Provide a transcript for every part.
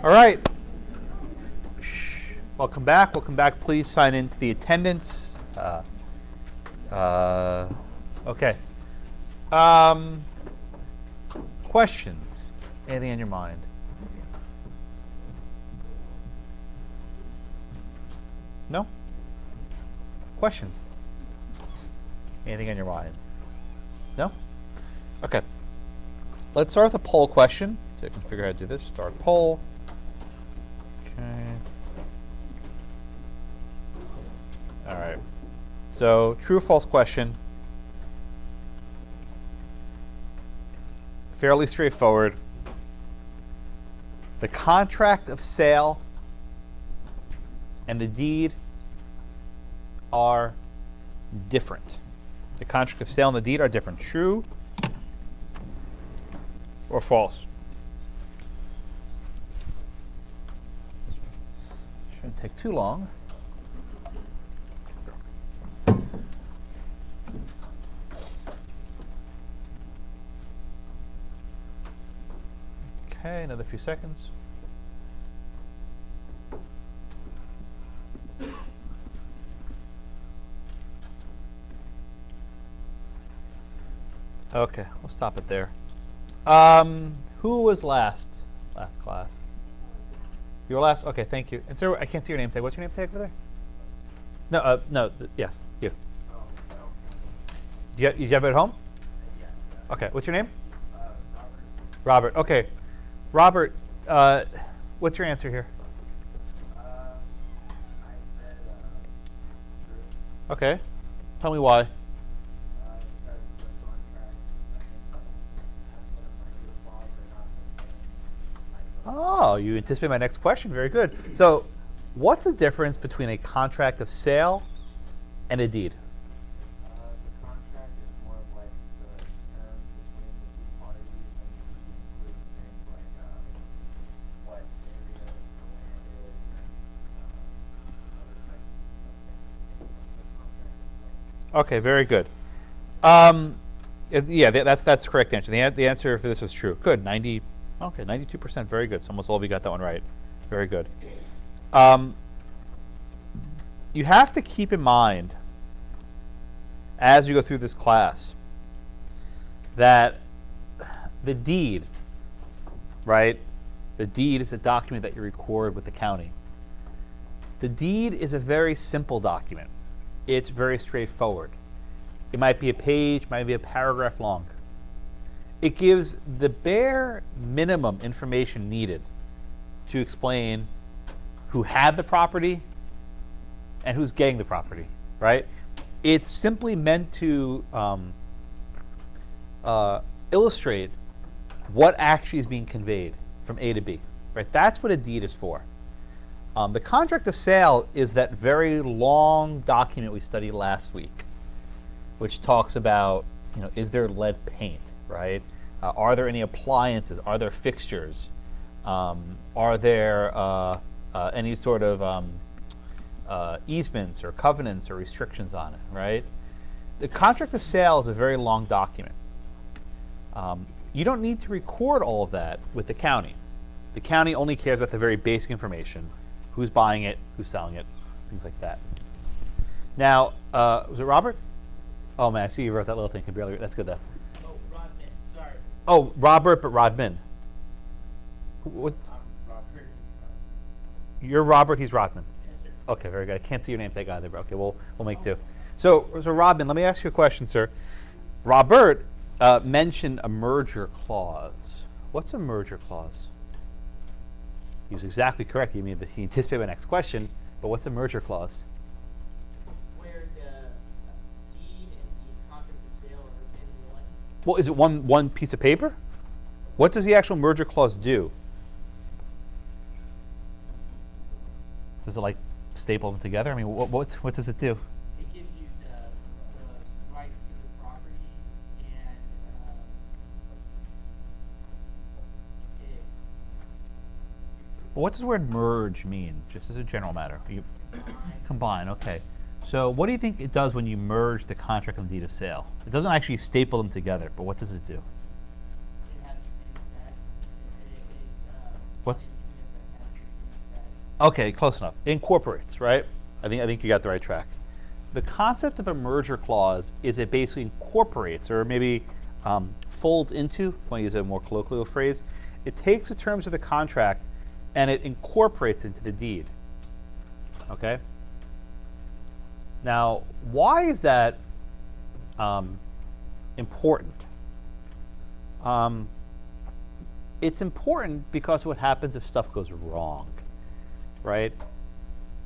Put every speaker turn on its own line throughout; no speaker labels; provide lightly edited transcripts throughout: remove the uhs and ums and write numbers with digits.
All right. Welcome back. Welcome back. Please sign in to the attendance. Okay. Questions? Anything on your mind? No? Questions? Anything on your minds? No? Okay. Let's start with a poll question. So I can figure out how to do this. Start poll. Okay. All right. So true or false question. Fairly straightforward. The contract of sale and the deed are different. The contract of sale and the deed are different. True or false? Shouldn't take too long. Okay, another few seconds. Okay, we'll stop it there. Who was last class? You were last? Okay, thank you. And sir, I can't see your name tag. What's your name tag over there? No, yeah, you. Do you have it at home?
Yeah.
Okay, what's your name?
Robert.
Robert, okay. Robert, what's your answer here?
I said true.
Okay, tell me why.
Because the contract,
Oh, you anticipate my next question. Very good. So, what's the difference between a contract of sale and a deed?
the contract is more of like the term between the two parties, and it includes things like what area the land is and other types of things.
Okay, very good. Yeah, that's the correct answer. The answer for this is true. Good, 92%. Very good. So almost all of you got that one right. Very good. You have to keep in mind as you go through this class that the deed, right? The deed is a document that you record with the county. The deed is a very simple document. It's very straightforward. It might be a page, might be a paragraph long. It gives the bare minimum information needed to explain who had the property and who's getting the property, right? It's simply meant to illustrate what actually is being conveyed from A to B, right? That's what a deed is for. The contract of sale is that very long document we studied last week, which talks about, is there lead paint, right? Are there any appliances? Are there fixtures? Are there any sort of easements or covenants or restrictions on it, right? The contract of sale is a very long document. You don't need to record all of that with the county. The county only cares about the very basic information: who's buying it, who's selling it, things like that. Now, was it Robert? Oh man, I see you wrote that little thing. Can barely read. That's good though.
Oh, Rodman. Sorry.
Oh, Robert, but Rodman. What?
I'm Robert.
You're Robert. He's Rodman.
Yes, sir.
Okay, very good. I can't see your name tag either, but okay, we'll make do. So Rodman, let me ask you a question, sir. Robert mentioned a merger clause. What's a merger clause? He was exactly correct. He anticipated my next question, but what's a merger clause?
Where the deed and the contract of sale are in one.
Well, is it one piece of paper? What does the actual merger clause do? Does it like staple them together? I mean, what does it do?
It gives you the rights to the property and
What does the word merge mean, just as a general matter? Combine, okay. So what do you think it does when you merge the contract and the deed of sale? It doesn't actually staple them together, but what does it do?
it has the same effect. It's
What's-
it has
Okay, close enough. Incorporates, right? I think you got the right track. The concept of a merger clause is it basically incorporates, or maybe folds into, if I want to use a more colloquial phrase, it takes the terms of the contract and it incorporates into the deed. Okay? Now, why is that important? It's important because of what happens if stuff goes wrong, right?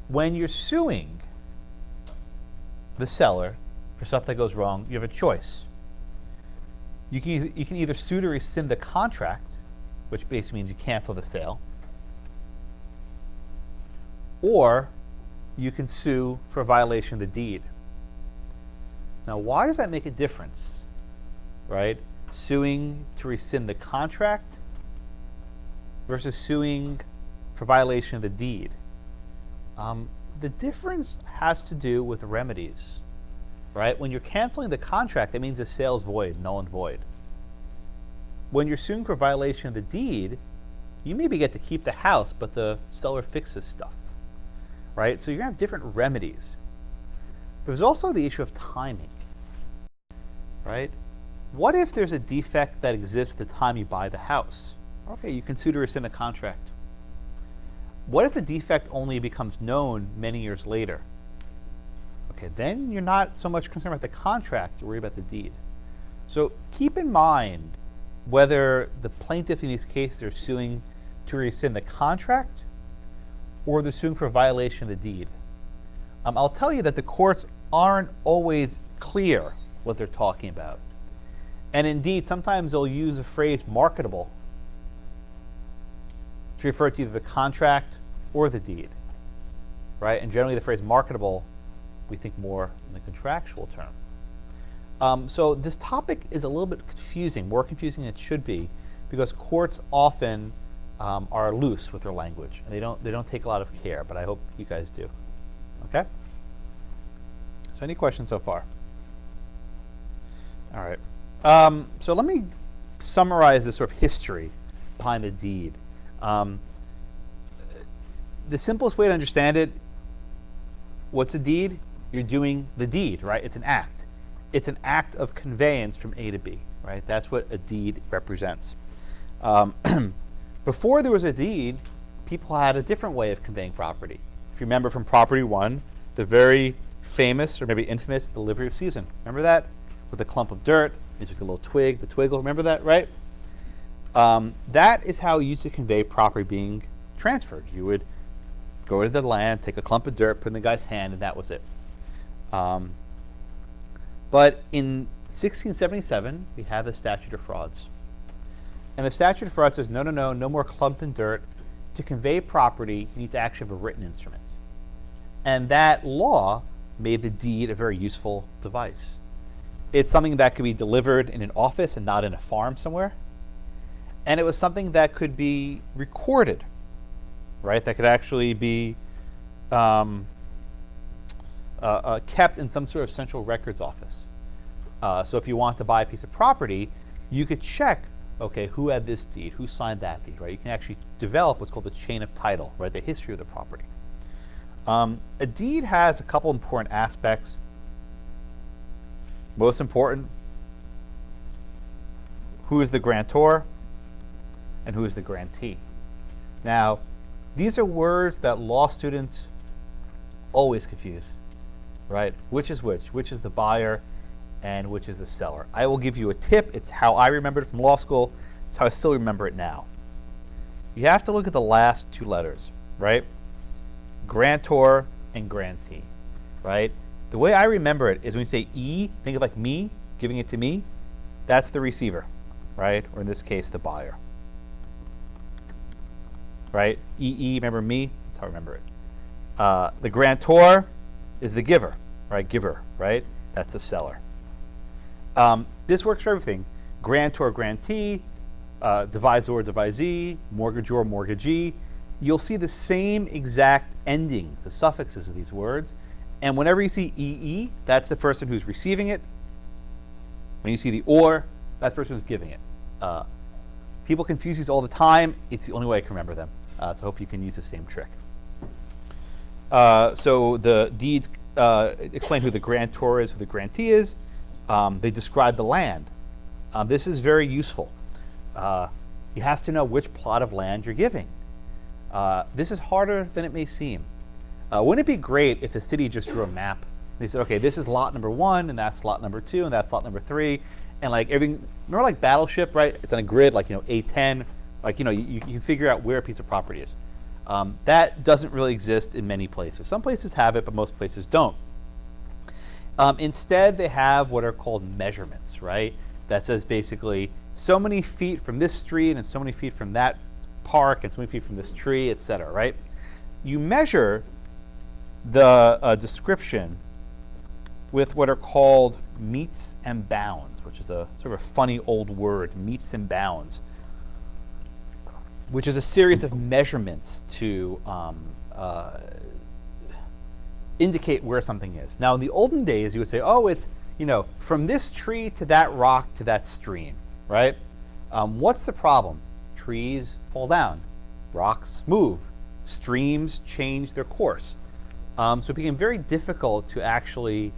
When you're suing the seller for stuff that goes wrong, you have a choice. You can either sue to rescind the contract, which basically means you cancel the sale, or you can sue for violation of the deed. Now, why does that make a difference, right? Suing to rescind the contract versus suing for violation of the deed. The difference has to do with remedies, right? When you're canceling the contract, that means the sale's void, null and void. When you're suing for violation of the deed, you maybe get to keep the house, but the seller fixes stuff, right? So you're gonna have different remedies. But there's also the issue of timing, right? What if there's a defect that exists at the time you buy the house? Okay, you can sue to rescind the contract. What if the defect only becomes known many years later? Okay, then you're not so much concerned about the contract, you're worried about the deed. So keep in mind whether the plaintiff in these cases are suing to rescind the contract or they're suing for violation of the deed. I'll tell you that the courts aren't always clear what they're talking about. And indeed, sometimes they'll use the phrase marketable to refer to either the contract or the deed, right? And generally the phrase marketable, we think more in the contractual term. So this topic is a little bit confusing, more confusing than it should be, because courts often are loose with their language, and they don't take a lot of care, but I hope you guys do. Okay? So any questions so far? All right. So let me summarize the sort of history behind the deed. The simplest way to understand it, what's a deed? You're doing the deed, right? It's an act. It's an act of conveyance from A to B, right? That's what a deed represents. Before there was a deed, people had a different way of conveying property. If you remember from Property 1, the very famous, or maybe infamous, delivery of season. Remember that? With a clump of dirt, you took the little twig, the twiggle, remember that, right? That is how you used to convey property being transferred. You would go to the land, take a clump of dirt, put it in the guy's hand, and that was it. But in 1677, we have the Statute of Frauds. And the Statute of Frauds says, no more clump and dirt. To convey property, you need to actually have a written instrument. And that law made the deed a very useful device. It's something that could be delivered in an office and not in a farm somewhere. And it was something that could be recorded, right? That could actually be kept in some sort of central records office. So if you want to buy a piece of property, you could check, okay, who had this deed, who signed that deed, right? You can actually develop what's called the chain of title, right? The history of the property. A deed has a couple important aspects. Most important, who is the grantor and who is the grantee. Now, these are words that law students always confuse, right? Which is which? Which is the buyer and which is the seller? I will give you a tip. It's how I remembered it from law school. It's how I still remember it now. You have to look at the last two letters, right? Grantor and grantee, right? The way I remember it is when you say E, think of like me, giving it to me. That's the receiver, right? Or in this case, the buyer. Right? EE, remember me? That's how I remember it. The grantor is the giver, right? Giver, right? That's the seller. This works for everything. Grantor, grantee, divisor, divisee, mortgagor, mortgagee. You'll see the same exact endings, the suffixes of these words. And whenever you see EE, that's the person who's receiving it. When you see the or, that's the person who's giving it. People confuse these all the time. It's the only way I can remember them. So I hope you can use the same trick. So the deeds explain who the grantor is, who the grantee is. They describe the land. This is very useful. You have to know which plot of land you're giving. This is harder than it may seem. Wouldn't it be great if the city just drew a map? They said, okay, this is lot number 1, and that's lot number 2, and that's lot number 3, and like everything. Remember, like Battleship, right? It's on a grid, like A10. Like you can figure out where a piece of property is. That doesn't really exist in many places. Some places have it, but most places don't. Instead, they have what are called measurements, right? That says basically so many feet from this street and so many feet from that park and so many feet from this tree, etc. Right? You measure the description with what are called meets and bounds, which is a sort of a funny old word, meets and bounds, which is a series of measurements to indicate where something is. Now, in the olden days, you would say, oh, it's from this tree to that rock to that stream, right? What's the problem? Trees fall down, rocks move, streams change their course. So it became very difficult to actually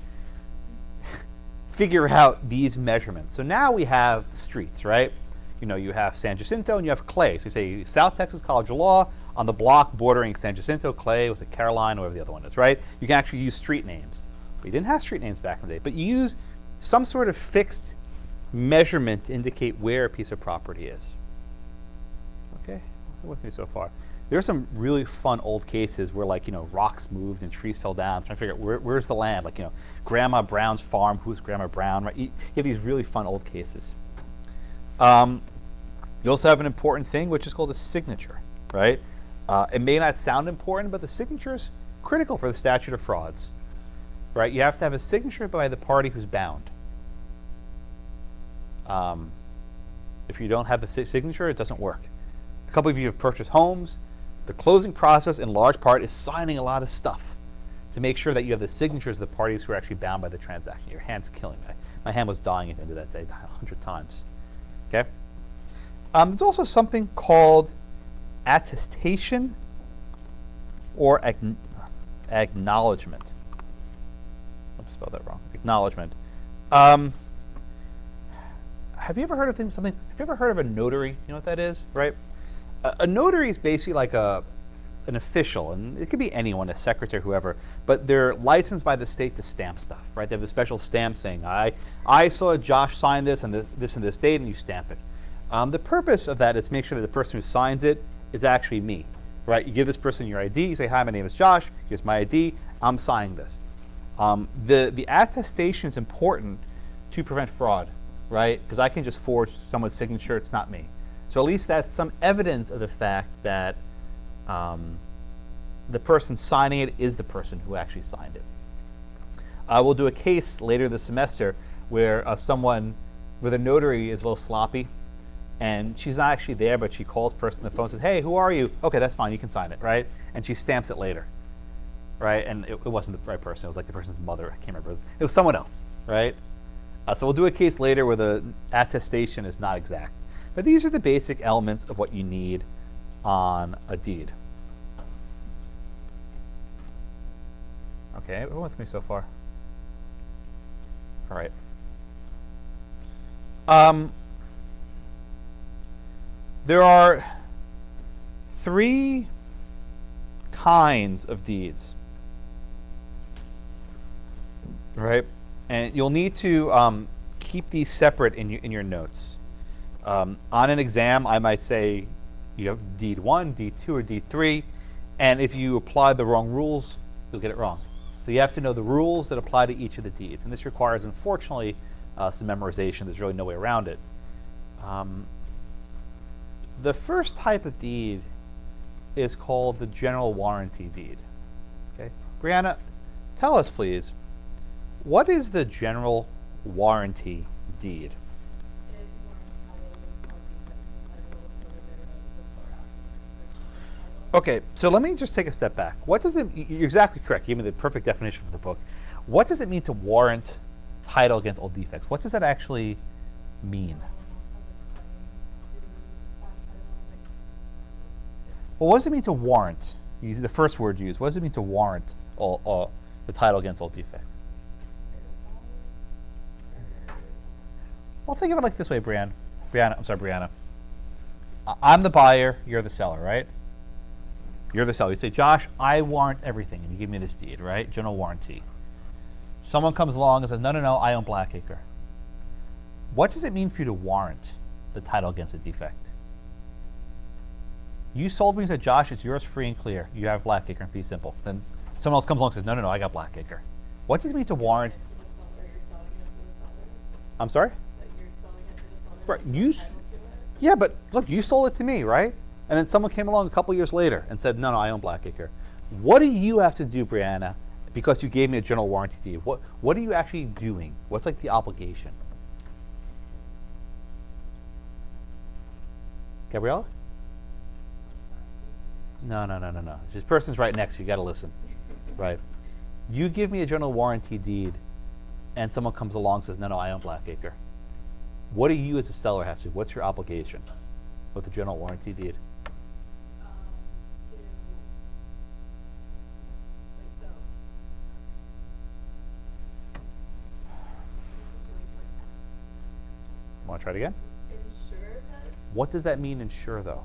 figure out these measurements. So now we have streets, right? You have San Jacinto and you have Clay. So you say South Texas College of Law on the block bordering San Jacinto, Clay, was it Caroline, or whatever the other one is, right? You can actually use street names. But you didn't have street names back in the day. But you use some sort of fixed measurement to indicate where a piece of property is. Okay, with me so far. There are some really fun old cases where, like, rocks moved and trees fell down. Trying to figure out where's the land. Like, Grandma Brown's farm. Who's Grandma Brown? Right? You have these really fun old cases. You also have an important thing, which is called a signature, right? It may not sound important, but the signature is critical for the statute of frauds, right? You have to have a signature by the party who's bound. If you don't have the signature, it doesn't work. A couple of you have purchased homes. The closing process, in large part, is signing a lot of stuff to make sure that you have the signatures of the parties who are actually bound by the transaction. Your hand's killing me. My hand was dying at the end of that day 100 times. Okay? There's also something called attestation or acknowledgement. I spelled that wrong. Acknowledgement. Have you ever heard of something? Have you ever heard of a notary? You know what that is, right? A notary is basically like an official, and it could be anyone, a secretary, whoever, but they're licensed by the state to stamp stuff, right? They have a special stamp saying, I saw Josh sign this on this and this date, and you stamp it. The purpose of that is to make sure that the person who signs it is actually me, right? You give this person your ID, you say, hi, my name is Josh, here's my ID, I'm signing this. The attestation is important to prevent fraud, right? Because I can just forge someone's signature, it's not me. So at least that's some evidence of the fact that the person signing it is the person who actually signed it. We'll do a case later this semester where someone with a notary is a little sloppy, and she's not actually there, but she calls person on the phone and says, hey, who are you? Okay, that's fine, you can sign it, right? And she stamps it later, right? And it wasn't the right person, it was like the person's mother, I can't remember. It was someone else, right? So we'll do a case later where the attestation is not exact. But these are the basic elements of what you need on a deed. Okay, everyone with me so far? All right. There are 3 kinds of deeds, right? And you'll need to keep these separate in your notes. On an exam, I might say you have deed 1, deed 2, or deed 3, and if you apply the wrong rules, you'll get it wrong. So you have to know the rules that apply to each of the deeds, and this requires, unfortunately, some memorization. There's really no way around it. The first type of deed is called the general warranty deed. Okay, Brianna, tell us, please, what is the general warranty deed? Okay, so let me just take a step back. What does it? You're exactly correct. You gave me the perfect definition for the book. What does it mean to warrant title against all defects? What does that actually mean? Well, what does it mean to warrant? Use the first word used. What does it mean to warrant all the title against all defects? Well, think of it like this way, Brianna. Brianna. I'm the buyer, you're the seller, right? You're the seller. You say, Josh, I warrant everything, and you give me this deed, right? General warranty. Someone comes along and says, no, I own Blackacre. What does it mean for you to warrant the title against a defect? You sold me and said, Josh, it's yours free and clear. You have Blackacre and fee simple. Then someone else comes along and says, no, I got Blackacre. What does it mean to warrant? I'm sorry? Right. Yeah, but look, you sold it to me, right? And then someone came along a couple years later and said, no, I own Blackacre. What do you have to do, Brianna, because you gave me a general warranty deed? What are you actually doing? What's like the obligation? Gabriella? No. This person's right next to you. You got to listen, right? You give me a general warranty deed, and someone comes along and says, no, I own Blackacre. What do you as a seller have to do? What's your obligation with the general warranty deed? Want to try it again?
Insure that?
What does that mean, insure, though?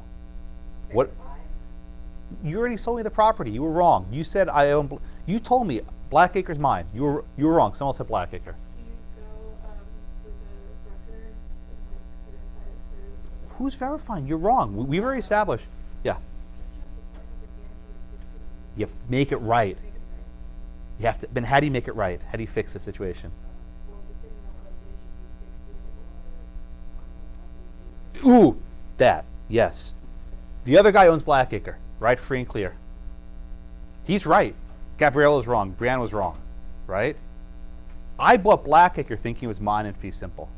Verify?
What? You already sold me the property. You were wrong. You said I own. You told me Blackacre's mine. You were wrong. Someone else said Blackacre.
Do you go to the records and verify it through?
Who's verifying? You're wrong. We've already established. Yeah. You make it right. You have to. Then how do you make it right? How do you fix the situation? Ooh, that. Yes. The other guy owns Blackacre, right? Free and clear. He's right. Gabriella was wrong. Brianna was wrong, right? I bought Blackacre thinking it was mine and fee simple.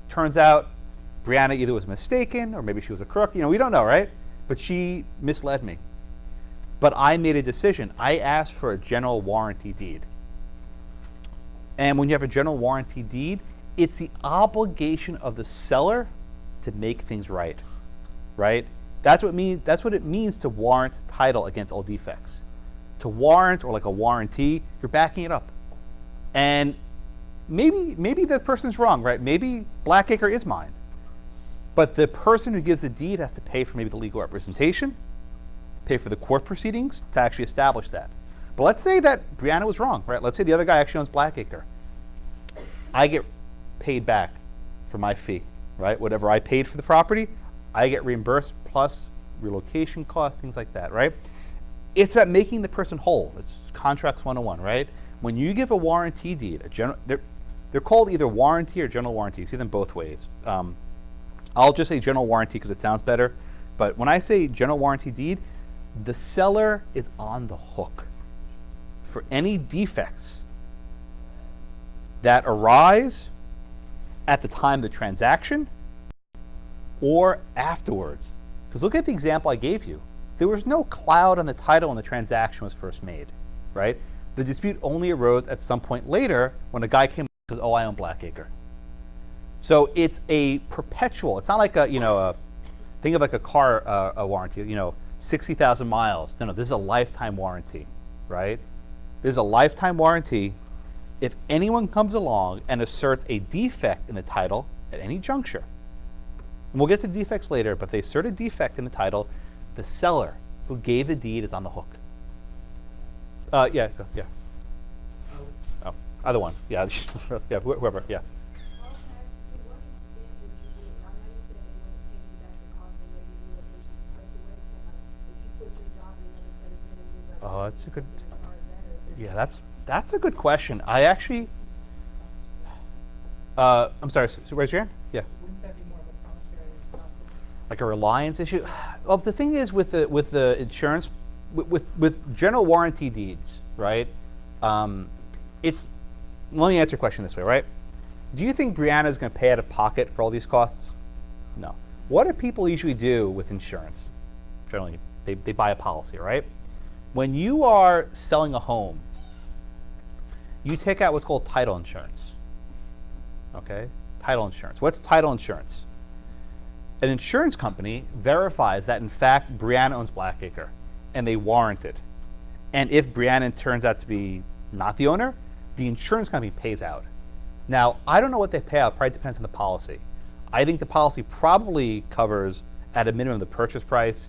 Turns out Brianna either was mistaken or maybe she was a crook. We don't know, right? But she misled me. But I made a decision. I asked for a general warranty deed. And when you have a general warranty deed, it's the obligation of the seller to make things right, right? That's what it means to warrant title against all defects. To warrant, or like a warranty, you're backing it up. And maybe the person's wrong, right? Maybe Blackacre is mine. But the person who gives the deed has to pay for maybe the legal representation, pay for the court proceedings to actually establish that. But let's say that Brianna was wrong, right? Let's say the other guy actually owns Blackacre. I get paid back for my fee, right? Whatever I paid for the property, I get reimbursed plus relocation costs, things like that, right? It's about making the person whole. It's contracts 101, right? When you give a warranty deed, they're called either warranty or general warranty. You see them both ways. I'll just say general warranty because it sounds better. But when I say general warranty deed, the seller is on the hook for any defects that arise at the time of the transaction or afterwards. Because look at the example I gave you. There was no cloud on the title when the transaction was first made, right? The dispute only arose at some point later when a guy came and says, oh, I own Blackacre. So it's a perpetual, it's not like think of like a car warranty, 60,000 miles. No, this is a lifetime warranty, right? This is a lifetime warranty. If anyone comes along and asserts a defect in the title at any juncture, and we'll get to defects later, but if they assert a defect in the title, the seller who gave the deed is on the hook. Yeah. Oh, either one. Yeah, yeah, whoever. Yeah. Oh, that's a good. Yeah, that's a good question. I actually. I'm sorry. So raise your hand. Yeah.
Wouldn't that be more of a promissory estoppel?
Like a reliance issue. Well, the thing is with the insurance, with general warranty deeds, right? It's. Let me answer your question this way, right? Do you think Brianna is going to pay out of pocket for all these costs? No. What do people usually do with insurance? Generally, they buy a policy, right? When you are selling a home, you take out what's called title insurance. Okay? Title insurance. What's title insurance? An insurance company verifies that, in fact, Brianna owns Blackacre. and they warrant it. And if Brianna turns out to be not the owner, the insurance company pays out. Now, I don't know what they pay out, probably depends on the policy. I think the policy probably covers, at a minimum, the purchase price,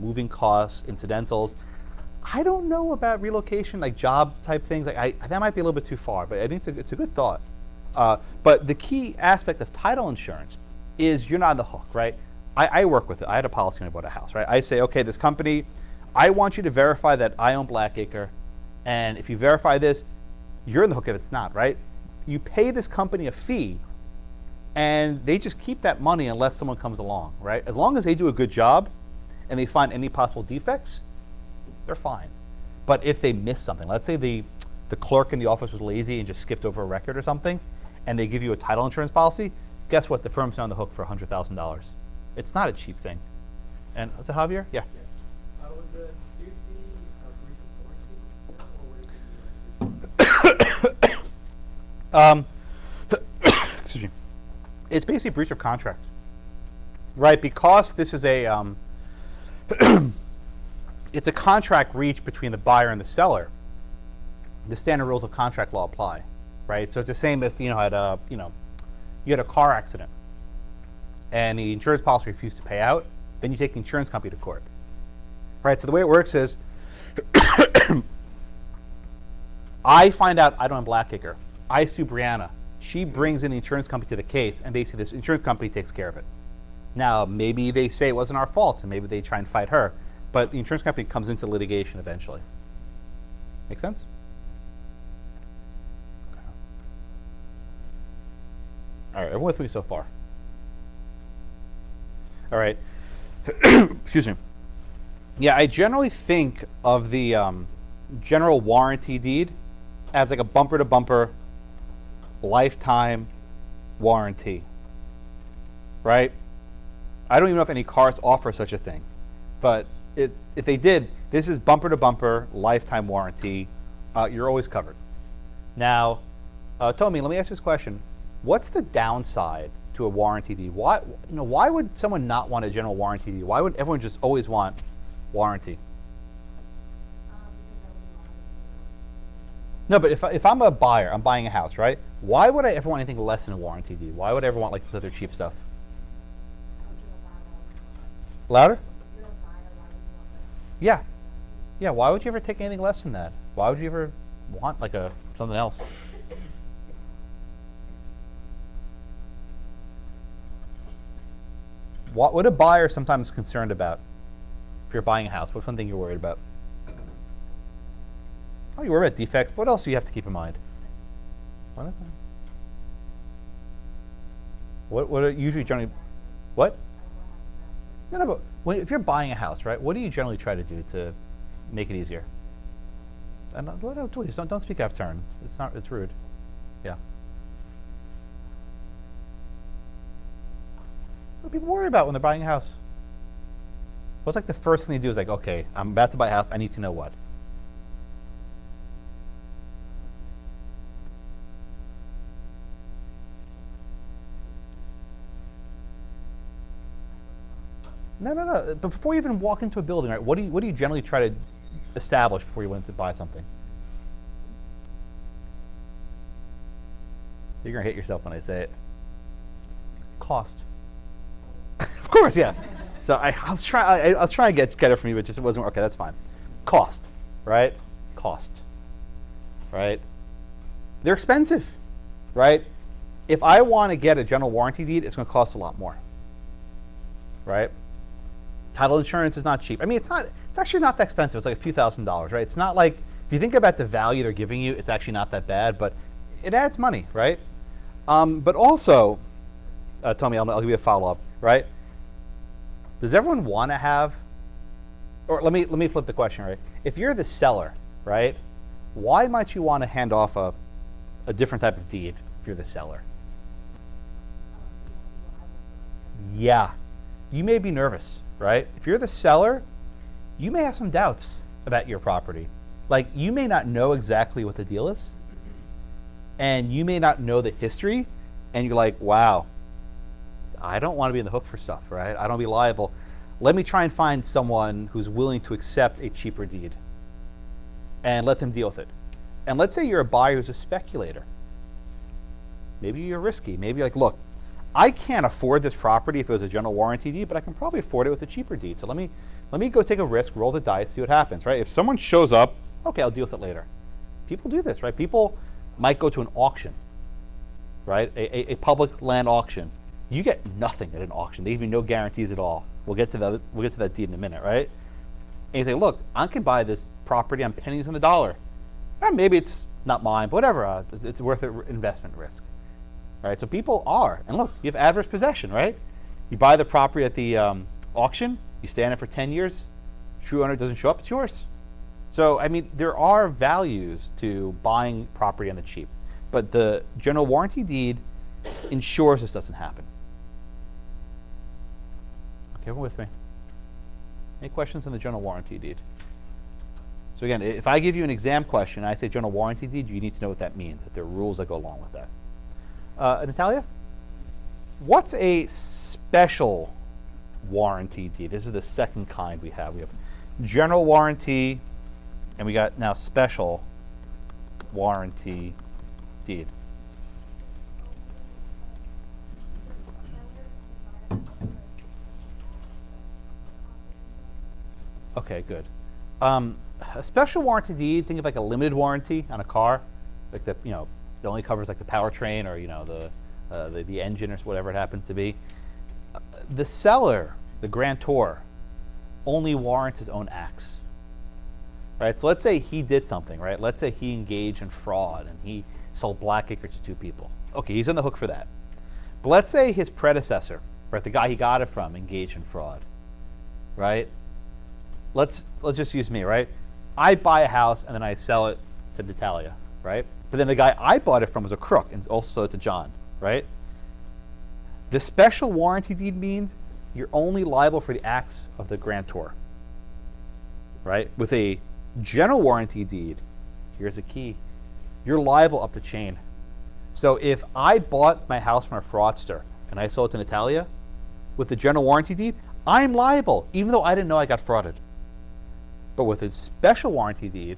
moving costs, incidentals. I don't know about relocation, like job type things. Like that might be a little bit too far, but I think it's a good thought. But the key aspect of title insurance is you're not on the hook, right? I work with it. I had a policy when I bought a house, right? I say, okay, this company, I want you to verify that I own Blackacre, and if you verify this, you're in the hook if it's not, right? You pay this company a fee, and they just keep that money unless someone comes along, right? As long as they do a good job and they find any possible defects, they're fine. But if they miss something, let's say the clerk in the office was lazy and just skipped over a record or something, and they give you a title insurance policy, guess what? The firm's on the hook for $100,000. It's not a cheap thing. And is it Javier? Yeah.
Would the suit be a breach of warranty, or would it be
Excuse me. It's basically breach of contract, right? Because this is a it's a contract reached between the buyer and the seller. The standard rules of contract law apply, right? So it's the same if you had a car accident and the insurance policy refused to pay out, then you take the insurance company to court, right? So the way it works is, I find out I don't have Blackacre. I sue Brianna. She brings in the insurance company to the case, and basically this insurance company takes care of it. Now, maybe they say it wasn't our fault, and maybe they try and fight her, but the insurance company comes into litigation eventually. Make sense? Okay. All right, everyone with me so far? All right. Excuse me. Yeah, I generally think of the general warranty deed as like a bumper-to-bumper lifetime warranty, right? I don't even know if any cars offer such a thing, but if they did, this is bumper-to-bumper lifetime warranty. You're always covered. Now, Tommy, let me ask you this question. What's the downside to a warranty deed? Why would someone not want a general warranty deed? Why would everyone just always want warranty? No, but if I'm a buyer, I'm buying a house, right? Why would I ever want anything less than a warranty deed? Why would I ever want like this other cheap stuff? Louder? Yeah. Yeah, why would you ever take anything less than that? Why would you ever want like something else? What would a buyer sometimes concerned about if you're buying a house? What's one thing you're worried about? Oh, you worry about defects. What else do you have to keep in mind? What is that? What are usually generally? What? No, but if you're buying a house, right? What do you generally try to do to make it easier? And please don't speak out of turn. It's rude. Yeah. What do people worry about when they're buying a house? What's like the first thing they do is like, okay, I'm about to buy a house. I need to know what. No. But before you even walk into a building, right? What do you generally try to establish before you went to buy something? You're gonna hit yourself when I say it. Cost. Of course, yeah. So I was trying to get it from you, but it wasn't. Okay, that's fine. Cost, right? Cost, right? They're expensive, right? If I want to get a general warranty deed, it's going to cost a lot more, right? Title insurance is not cheap. I mean, it's actually not that expensive. It's like a few $1,000s, right? It's not like, if you think about the value they're giving you, it's actually not that bad, but it adds money, right? But also, Tommy, I'll give you a follow-up, right? Does everyone want to have, or let me flip the question, right? If you're the seller, right, why might you want to hand off a different type of deed if you're the seller? Yeah, you may be nervous, right? If you're the seller, you may have some doubts about your property. Like, you may not know exactly what the deal is, and you may not know the history, and you're like, wow, I don't want to be in the hook for stuff, right? I don't be liable. let me try and find someone who's willing to accept a cheaper deed and let them deal with it. And let's say you're a buyer who's a speculator. Maybe you're risky. Maybe you're like, look, I can't afford this property if it was a general warranty deed, but I can probably afford it with a cheaper deed. So let me go take a risk, roll the dice, see what happens, right? If someone shows up, okay, I'll deal with it later. People do this, right? People might go to an auction, right? A public land auction. You get nothing at an auction. They give you no guarantees at all. We'll get to that deed in a minute, right? And you say, look, I can buy this property on pennies on the dollar. Maybe it's not mine, but whatever. It's worth an investment risk, right? So people are, and look, you have adverse possession, right? You buy the property at the auction, you stay on it for 10 years, true owner doesn't show up, it's yours. So, I mean, there are values to buying property on the cheap, but the general warranty deed ensures this doesn't happen. Okay, everyone with me? Any questions on the general warranty deed? So again, if I give you an exam question and I say general warranty deed, you need to know what that means, that there are rules that go along with that. Natalia? What's a special warranty deed? This is the second kind we have. We have general warranty, and we got now special warranty deed. Okay, good. A special warranty deed, think of like a limited warranty on a car, like the, it only covers like the powertrain or the engine or whatever it happens to be. The seller, the grantor, only warrants his own acts, right? So let's say he did something, right? Let's say he engaged in fraud and he sold black acre to two people. Okay, he's on the hook for that. But let's say his predecessor, right, the guy he got it from, engaged in fraud, right? Let's just use me, right? I buy a house and then I sell it to Natalia, right? But then the guy I bought it from was a crook and also to John, right? The special warranty deed means you're only liable for the acts of the grantor, right? With a general warranty deed, here's the key, you're liable up the chain. So if I bought my house from a fraudster and I sold it to Natalia, with the general warranty deed, I'm liable, even though I didn't know I got frauded. But with a special warranty deed,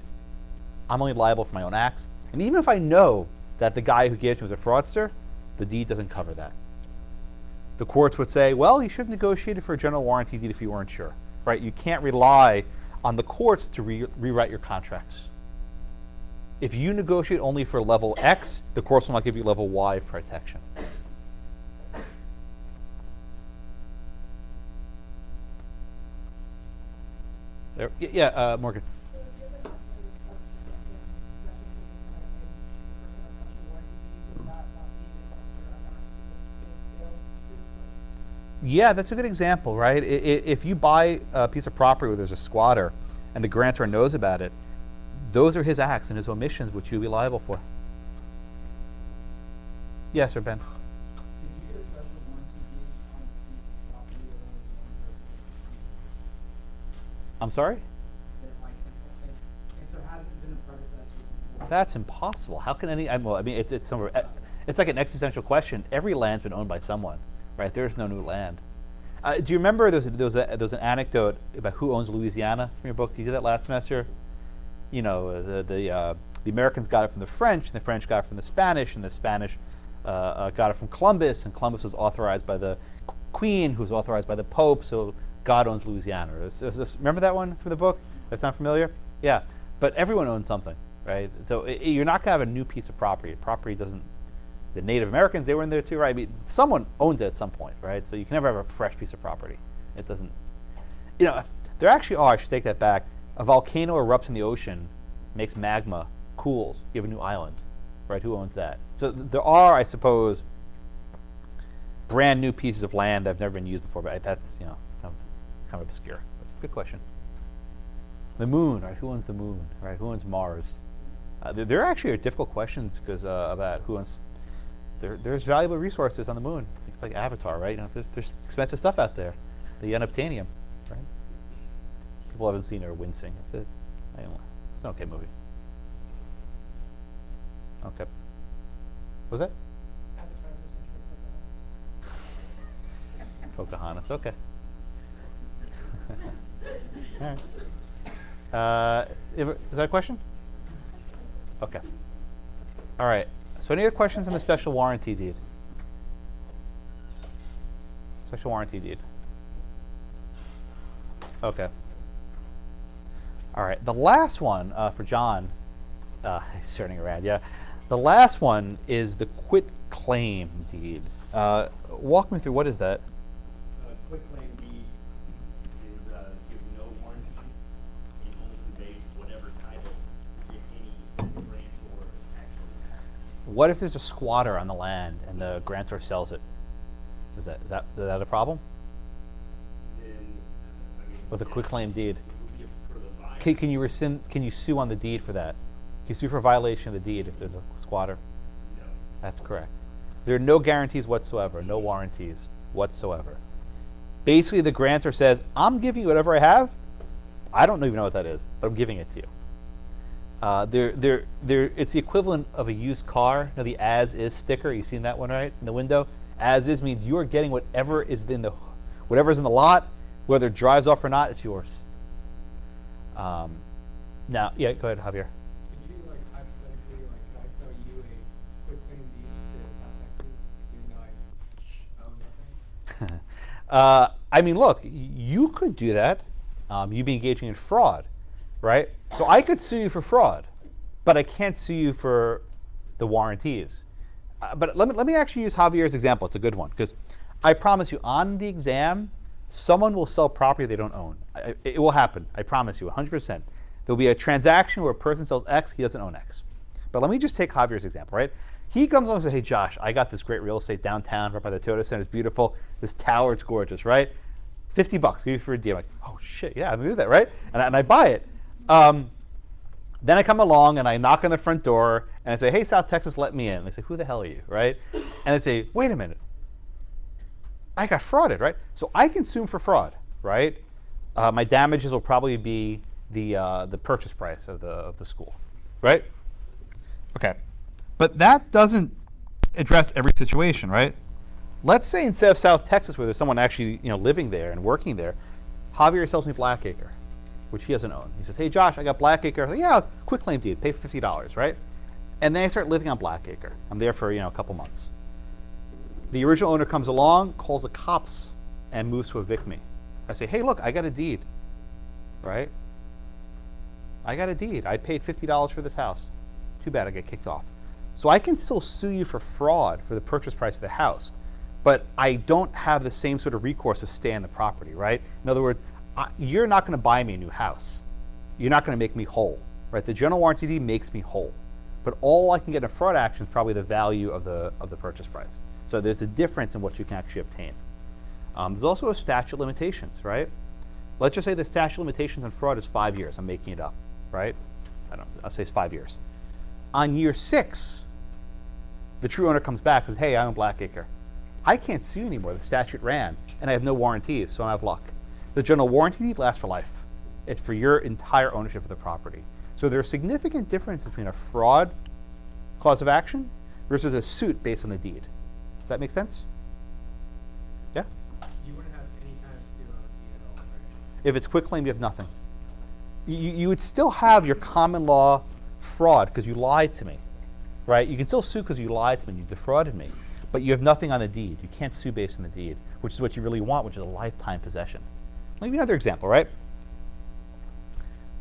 I'm only liable for my own acts. And even if I know that the guy who gave it to me was a fraudster, the deed doesn't cover that. The courts would say, well, you should have negotiated for a general warranty deed if you weren't sure, right? You can't rely on the courts to rewrite your contracts. If you negotiate only for level X, the courts will not give you level Y of protection. There, yeah, Morgan.
So if you're the notary's of presenting, would that not be under an act?
Yeah, that's a good example, right? If you buy a piece of property where there's a squatter and the grantor knows about it, those are his acts and his omissions which you'll be liable for. Yes, sir, Ben.
Did you get a special warranty deed on a piece of property that only one person?
I'm sorry?
That, like, if there hasn't been a predecessor before.
That's impossible. How can any? Well, I mean, it's like an existential question. Every land's been owned by someone, right? There's no new land. Do you remember there was an anecdote about who owns Louisiana from your book? You did that last semester. The Americans got it from the French, and the French got it from the Spanish, and the Spanish got it from Columbus, and Columbus was authorized by the Queen, who was authorized by the Pope. So God owns Louisiana. Remember that one from the book? That sound familiar? Yeah, but everyone owns something, right? So you're not gonna have a new piece of property. Property doesn't. The Native Americans, they were in there too, right? I mean, someone owns it at some point, right? So you can never have a fresh piece of property. It doesn't. There actually are. I should take that back. A volcano erupts in the ocean, makes magma, cools. You have a new island, right? Who owns that? So there are, I suppose, brand new pieces of land that have never been used before, but that's kind of obscure. But good question. The moon, right? Who owns the moon, right? Who owns Mars? There actually are difficult questions because about who owns. There's valuable resources on the moon, like Avatar, right? There's expensive stuff out there, the unobtainium, right? People haven't seen it are wincing. It's an okay movie. Okay. What was that?
Avatar was essentially Pocahontas.
Pocahontas. Okay. All right. Is that a question? Okay. All right. So any other questions on the special warranty deed? Special warranty deed. Okay. All right. The last one for John, he's turning around, yeah. The last one is the quitclaim deed. Walk me through, what is that?
Quitclaim deed is give no warranties and only conveys whatever title, if any, grantor actually has.
What if there's a squatter on the land and the grantor sells it? Is that a problem
Then, I mean,
with a quitclaim deed?
it would be for the buyer.
Can you rescind? Can you sue on the deed for that? Can you sue for violation of the deed if there's a squatter?
No.
That's correct. There are no guarantees whatsoever, no warranties whatsoever. Basically, the grantor says, I'm giving you whatever I have. I don't even know what that is, but I'm giving it to you. It's the equivalent of a used car. You know, the as-is sticker. You've seen that one, right? In the window. As-is means you are getting whatever's in the lot, whether it drives off or not, it's yours. Now, yeah, go ahead, Javier.
Could you, like, hypothetically, like, could I sell you a quitclaim deed to South Texas, even though I own nothing?
I mean, look, you could do that. You'd be engaging in fraud, right? So I could sue you for fraud, but I can't sue you for the warranties. But let me actually use Javier's example. It's a good one, because I promise you, on the exam, someone will sell property they don't own. It will happen. I promise you, 100%. There'll be a transaction where a person sells X, he doesn't own X. But let me just take Javier's example, right? He comes along and says, hey, Josh, I got this great real estate downtown right by the Toyota Center. It's beautiful. This tower, it's gorgeous, right? $50, give you for a deal. I'm like, oh, shit, yeah, I'm going to do that, right? And I buy it. Then I come along and I knock on the front door and I say, hey, South Texas, let me in. They say, who the hell are you, right? And I say, wait a minute. I got frauded, right? So I can sue him for fraud, right? My damages will probably be the purchase price of the school, right? Okay. But that doesn't address every situation, right? Let's say instead of South Texas, where there's someone actually living there and working there, Javier sells me Blackacre, which he doesn't own. He says, hey, Josh, I got Blackacre. I say, yeah, quitclaim deed, pay $50, right? And then I start living on Blackacre. I'm there for a couple months. The original owner comes along, calls the cops, and moves to evict me. I say, hey, look, I got a deed, right? I got a deed. I paid $50 for this house. Too bad I get kicked off. So I can still sue you for fraud for the purchase price of the house, but I don't have the same sort of recourse to stay on the property, right? In other words, you're not going to buy me a new house. You're not going to make me whole, right? The general warranty deed makes me whole, but all I can get in a fraud action is probably the value of the purchase price. So there's a difference in what you can actually obtain. There's also a statute of limitations, right? Let's just say the statute of limitations on fraud is 5 years. I'm making it up, right? I'll say it's 5 years. On year 6, the true owner comes back and says, hey, I own Blackacre. I can't sue anymore. The statute ran, and I have no warranties, so I have luck. The general warranty deed lasts for life. It's for your entire ownership of the property. So there are significant differences between a fraud cause of action versus a suit based on the deed. Does that make sense? Yeah?
You wouldn't have any kind of suit on the deed at all, right?
If it's quitclaim, you have nothing. You would still have your common law fraud because you lied to me, right? You can still sue because you lied to me, you defrauded me, but you have nothing on the deed. You can't sue based on the deed, which is what you really want, which is a lifetime possession. Let me give you another example, right?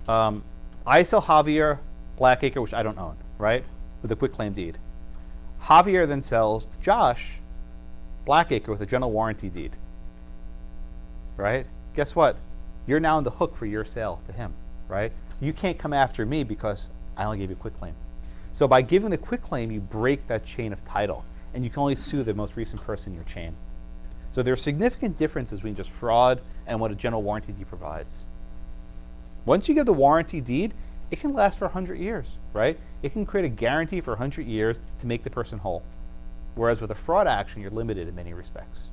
I sell Javier Blackacre, which I don't own, right, with a quitclaim deed. Javier then sells to Josh Blackacre with a general warranty deed, right? Guess what? You're now on the hook for your sale to him, right? You can't come after me because I only gave you quitclaim. So by giving the quitclaim, you break that chain of title, and you can only sue the most recent person in your chain. So there are significant differences between just fraud and what a general warranty deed provides. Once you get the warranty deed, it can last for 100 years, right? It can create a guarantee for 100 years to make the person whole. Whereas with a fraud action, you're limited in many respects.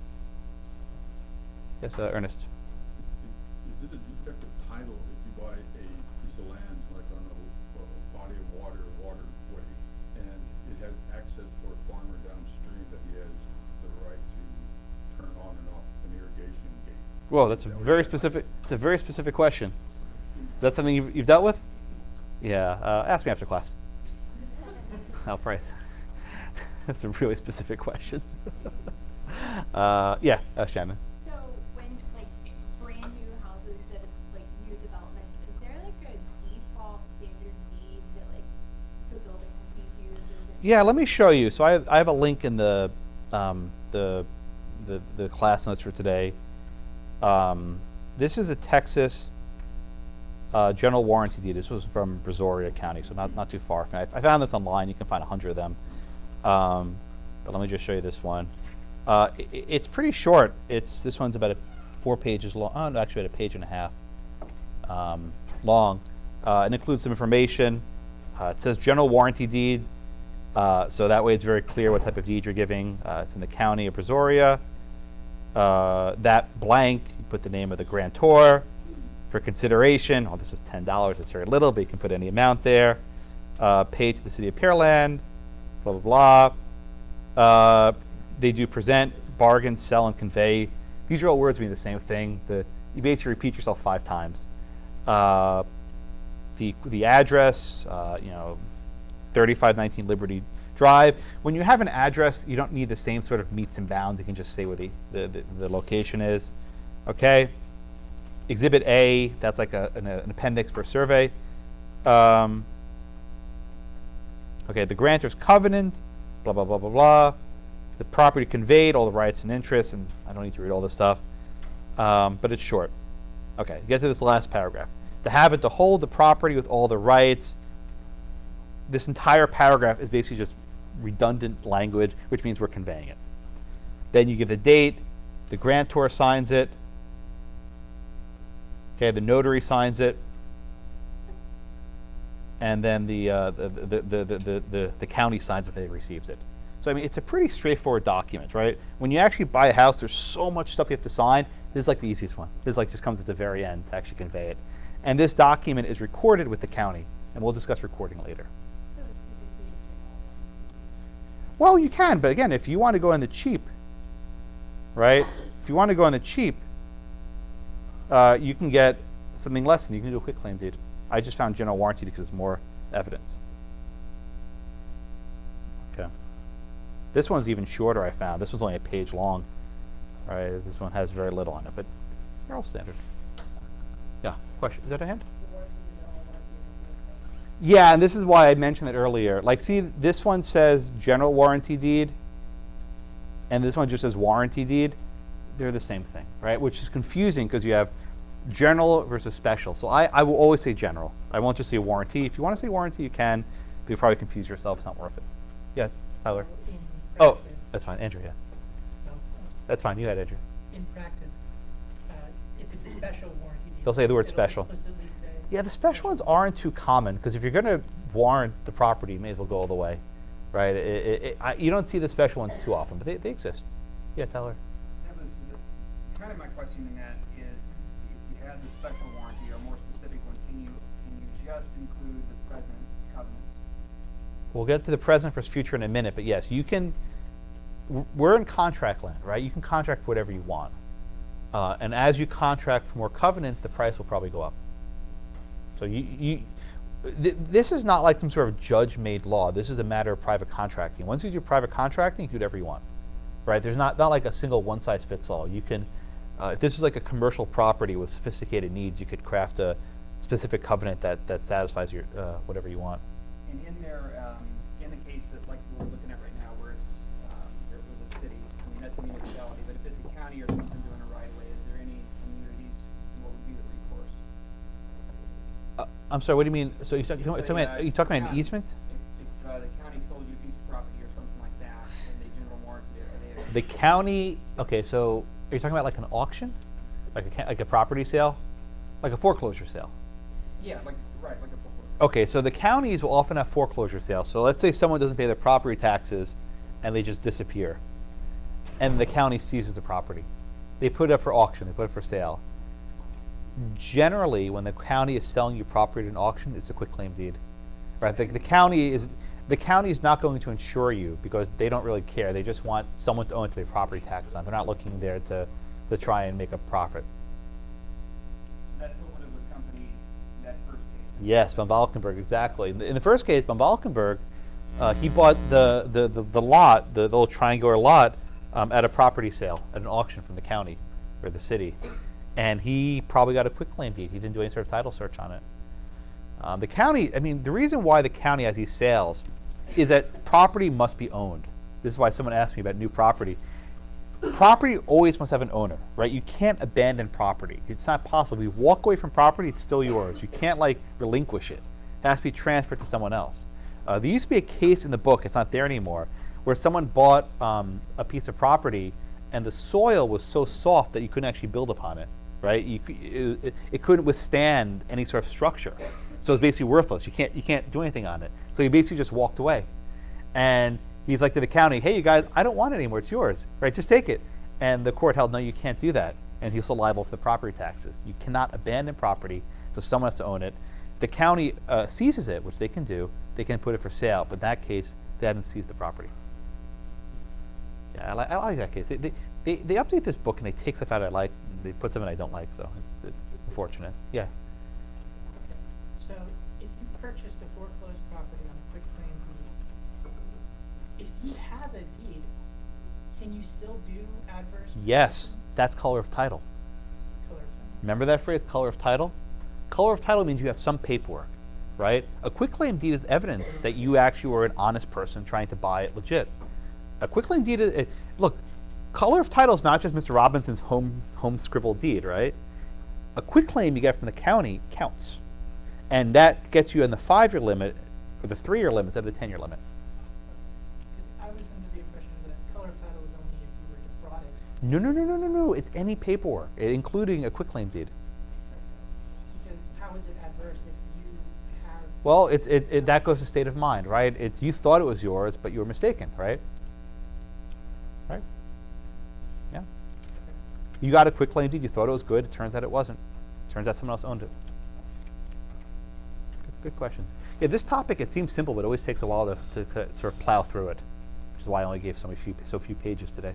Yes, Ernest.
Is it a defective title if you buy a piece of land, like on a body of water, waterway, and it has access for a farmer downstream that he has the right to turn on and off an irrigation gate?
Whoa, that's a very specific. It's a very specific question. Is that something you've dealt with? Yeah. Ask me after class. I'll price. That's a really specific question. Yeah, Shannon.
So when like brand new houses that have like new developments, is there like a default standard deed that like the building companies use?
Yeah, let me show you. So I have a link in the class notes for today. This is a Texas general warranty deed. This was from Brazoria County, so not too far from me. I found this online. You can find 100 of them. But let me just show you this one. It's pretty short. This one's about 4 pages long. Oh, no, actually about 1.5 pages long. It includes some information. It says general warranty deed. So that way it's very clear what type of deed you're giving. It's in the county of Brazoria. That blank, you put the name of the grantor for consideration. Oh, this is $10. It's very little, but you can put any amount there. Paid to the city of Pearland, blah, blah, blah. They do present, bargain, sell, and convey. These are all words mean the same thing. You basically repeat yourself 5 times. The address, 3519 Liberty Drive. When you have an address, you don't need the same sort of meets and bounds. You can just say where the location is. Okay. Exhibit A, that's like an appendix for a survey. Okay, the Grantors Covenant, blah, blah, blah, blah, blah. The property conveyed, all the rights and interests, and I don't need to read all this stuff, but it's short. Okay, get to this last paragraph. To have it to hold the property with all the rights. This entire paragraph is basically just redundant language, which means we're conveying it. Then you give the date, the grantor signs it, okay, the notary signs it, and then the county signs that they received it. So I mean, it's a pretty straightforward document, right? When you actually buy a house, there's so much stuff you have to sign. This is like the easiest one. This like just comes at the very end to actually convey it. And this document is recorded with the county, and we'll discuss recording later.
So it's typically a general.
Well, you can, but again, if you want to go on the cheap, right? If you want to go on the cheap, you can get something less than you can do a quitclaim deed. I just found general warranty because it's more evidence. Okay. This one's even shorter, I found. This one's only a page long. Right? This one has very little on it, but they're all standard. Yeah, question? Is that a hand? Yeah, and this is why I mentioned it earlier. Like, see, this one says general warranty deed, and this one just says warranty deed. They're the same thing, right? Which is confusing because you have general versus special. So I will always say general. I won't just say warranty. If you want to say warranty, you can, but you'll probably confuse yourself. It's not worth it. Yes, Tyler? Oh, that's fine. Andrew, yeah. That's fine. You had Andrew.
In practice, if it's a special warranty deed,
They'll say the word
it'll
special.
explicitly say
Yeah, the special ones aren't too common because if you're going to warrant the property, you may as well go all the way, right? You don't see the special ones too often, but they exist. Yeah, Tyler.
That was kind of my question in that is, if you had the special warranty or a more specific one, can you just include the present covenants?
We'll get to the present versus future in a minute, but yes, you can. We're in contract land, right? You can contract for whatever you want. And as you contract for more covenants, the price will probably go up. So this is not like some sort of judge-made law. This is a matter of private contracting. Once you do private contracting, you can do whatever you want, right? There's not like a single one-size-fits-all. You can, if this is like a commercial property with sophisticated needs, you could craft a specific covenant that satisfies your whatever you want.
And in there, in the case that like we're looking at right now, where it's there was a city, I mean that's a municipality, but if it's a county or something doing a right of way, is there any immunities? And what would be the recourse?
I'm sorry. What do you mean? So are you talking about an easement?
If the county sold you a piece of property or something like that, and they general warranty it, are they?
The county. Okay, so are you talking about like an auction, like a property sale, like a foreclosure sale?
Yeah, like right, like a foreclosure.
Okay, so the counties will often have foreclosure sales. So let's say someone doesn't pay their property taxes, and they just disappear, and the county seizes the property. They put it up for auction. They put it for sale. Generally, when the county is selling you property at an auction, it's a quitclaim deed, right? The county is not going to insure you because they don't really care. They just want someone to own it to pay property taxes on. They're not looking there to try and make a profit. Yes, von Valkenburg, exactly. In the first case, von Valkenburg, he bought the lot, the little triangular lot, at a property sale, at an auction from the county or the city. And he probably got a quitclaim deed. He didn't do any sort of title search on it. The county, I mean, the reason why the county has these sales is that property must be owned. This is why someone asked me about new property. Property always must have an owner, right? You can't abandon property. It's not possible. If you walk away from property, it's still yours. You can't like relinquish it. It has to be transferred to someone else. There used to be a case in the book, it's not there anymore, where someone bought a piece of property and the soil was so soft that you couldn't actually build upon it, right? It couldn't withstand any sort of structure. So it's basically worthless. You can't do anything on it. So he basically just walked away. And he's like to the county, hey, you guys, I don't want it anymore. It's yours, right? Just take it. And the court held, no, you can't do that. And he's still liable for the property taxes. You cannot abandon property, so someone has to own it. If the county seizes it, which they can do, they can put it for sale. But in that case, they haven't seized the property. Yeah, I like that case. They update this book and they take stuff out I like, and they put something I don't like, so it's unfortunate. Yeah.
So if you purchased a foreclosed property on a quitclaim deed, if you have a deed, can you still do adverse
Yes,
possession?
that's color of title.
Color of title.
Remember that phrase, color of title? Color of title means you have some paperwork, right? A quitclaim deed is evidence that you actually were an honest person trying to buy it legit. A quitclaim deed is, look, color of title is not just Mr. Robinson's home scribbled deed, right? A quitclaim you get from the county counts. And that gets you in the 5-year limit, or the 3-year limit instead of the 10-year limit.
Because I was under the impression that color of title was only if you were defrauded.
No. It's any paperwork, including a quitclaim deed.
Because how is it adverse if you have...
Well, that goes to state of mind, right? It's you thought it was yours, but you were mistaken, right? Right? Yeah. You got a quitclaim deed, you thought it was good, it turns out it wasn't. Turns out someone else owned it. Good questions. Yeah, this topic, it seems simple, but it always takes a while to sort of plow through it, which is why I only gave so few pages today.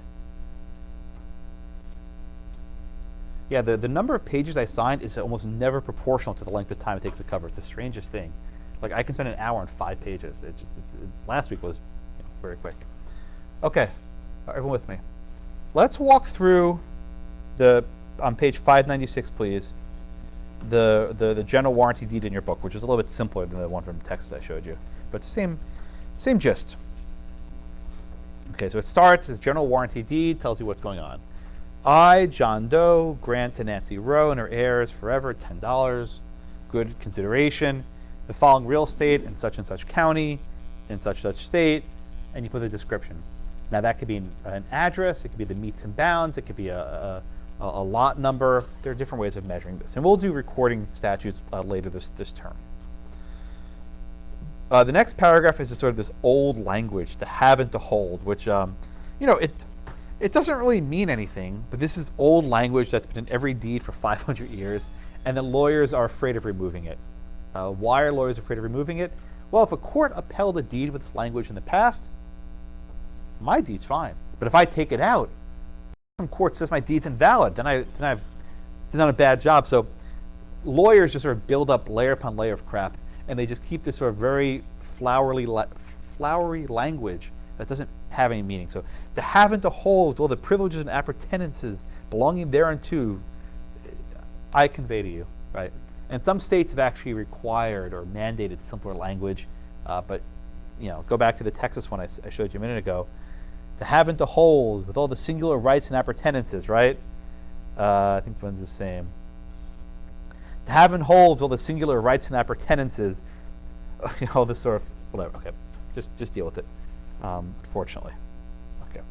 Yeah, the number of pages I signed is almost never proportional to the length of time it takes to cover. It's the strangest thing. Like I can spend an hour on 5 pages. Last week was very quick. Okay, everyone with me. Let's walk through on page 596, please. The general warranty deed in your book, which is a little bit simpler than the one from text I showed you, but same gist. Okay, so it starts as general warranty deed, tells you what's going on. I, John Doe, grant to Nancy Rowe and her heirs forever $10, good consideration, the following real estate in such and such county, in such and such state, and you put the description. Now that could be an address, it could be the meets and bounds, it could be a lot number. There are different ways of measuring this. And we'll do recording statutes later this term. The next paragraph is sort of this old language, to have and to hold, which, it doesn't really mean anything, but this is old language that's been in every deed for 500 years, and the lawyers are afraid of removing it. Why are lawyers afraid of removing it? Well, if a court upheld a deed with this language in the past, my deed's fine. But if I take it out, some court says my deed's invalid, then I've done a bad job. So lawyers just sort of build up layer upon layer of crap, and they just keep this sort of very flowery language that doesn't have any meaning. So to have and to hold all the privileges and appurtenances belonging thereunto, I convey to you, right? And some states have actually required or mandated simpler language, but go back to the Texas one I showed you a minute ago. To have and to hold with all the singular rights and appurtenances, right? I think the one's the same. To have and hold with all the singular rights and appurtenances, all this sort of whatever. Okay, just deal with it. Unfortunately, okay.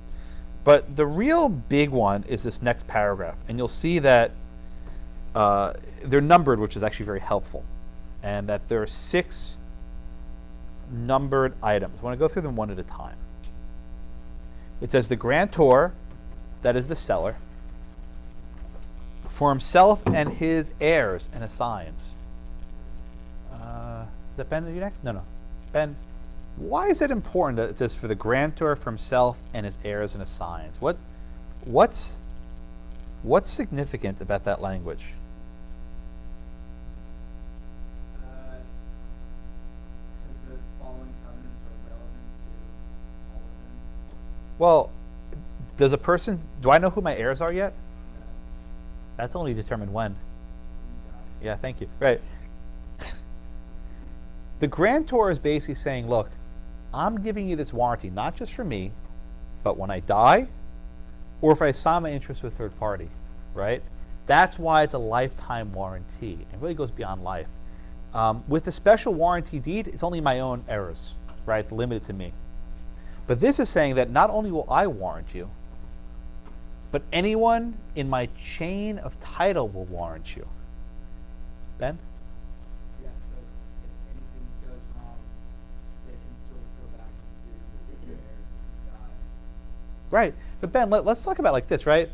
But the real big one is this next paragraph, and you'll see that they're numbered, which is actually very helpful, and that there are 6 numbered items. I want to go through them one at a time. It says the grantor, that is the seller, for himself and his heirs and assigns. Is that Ben? Are you next? No. Ben, why is it important that it says for the grantor, for himself and his heirs and assigns? What's significant about that language? Well, does a person, do I know who my heirs are yet? That's only determined when. Yeah, thank you. Right. The grantor is basically saying, look, I'm giving you this warranty, not just for me, but when I die, or if I assign my interest with a third party, right? That's why it's a lifetime warranty. It really goes beyond life. With the special warranty deed, it's only my own errors, right? It's limited to me. But this is saying that not only will I warrant you, but anyone in my chain of title will warrant you. Ben?
Yeah, so if anything goes wrong, they can still go back and sue your heirs if you die.
Right. But Ben, let's talk about it like this, right?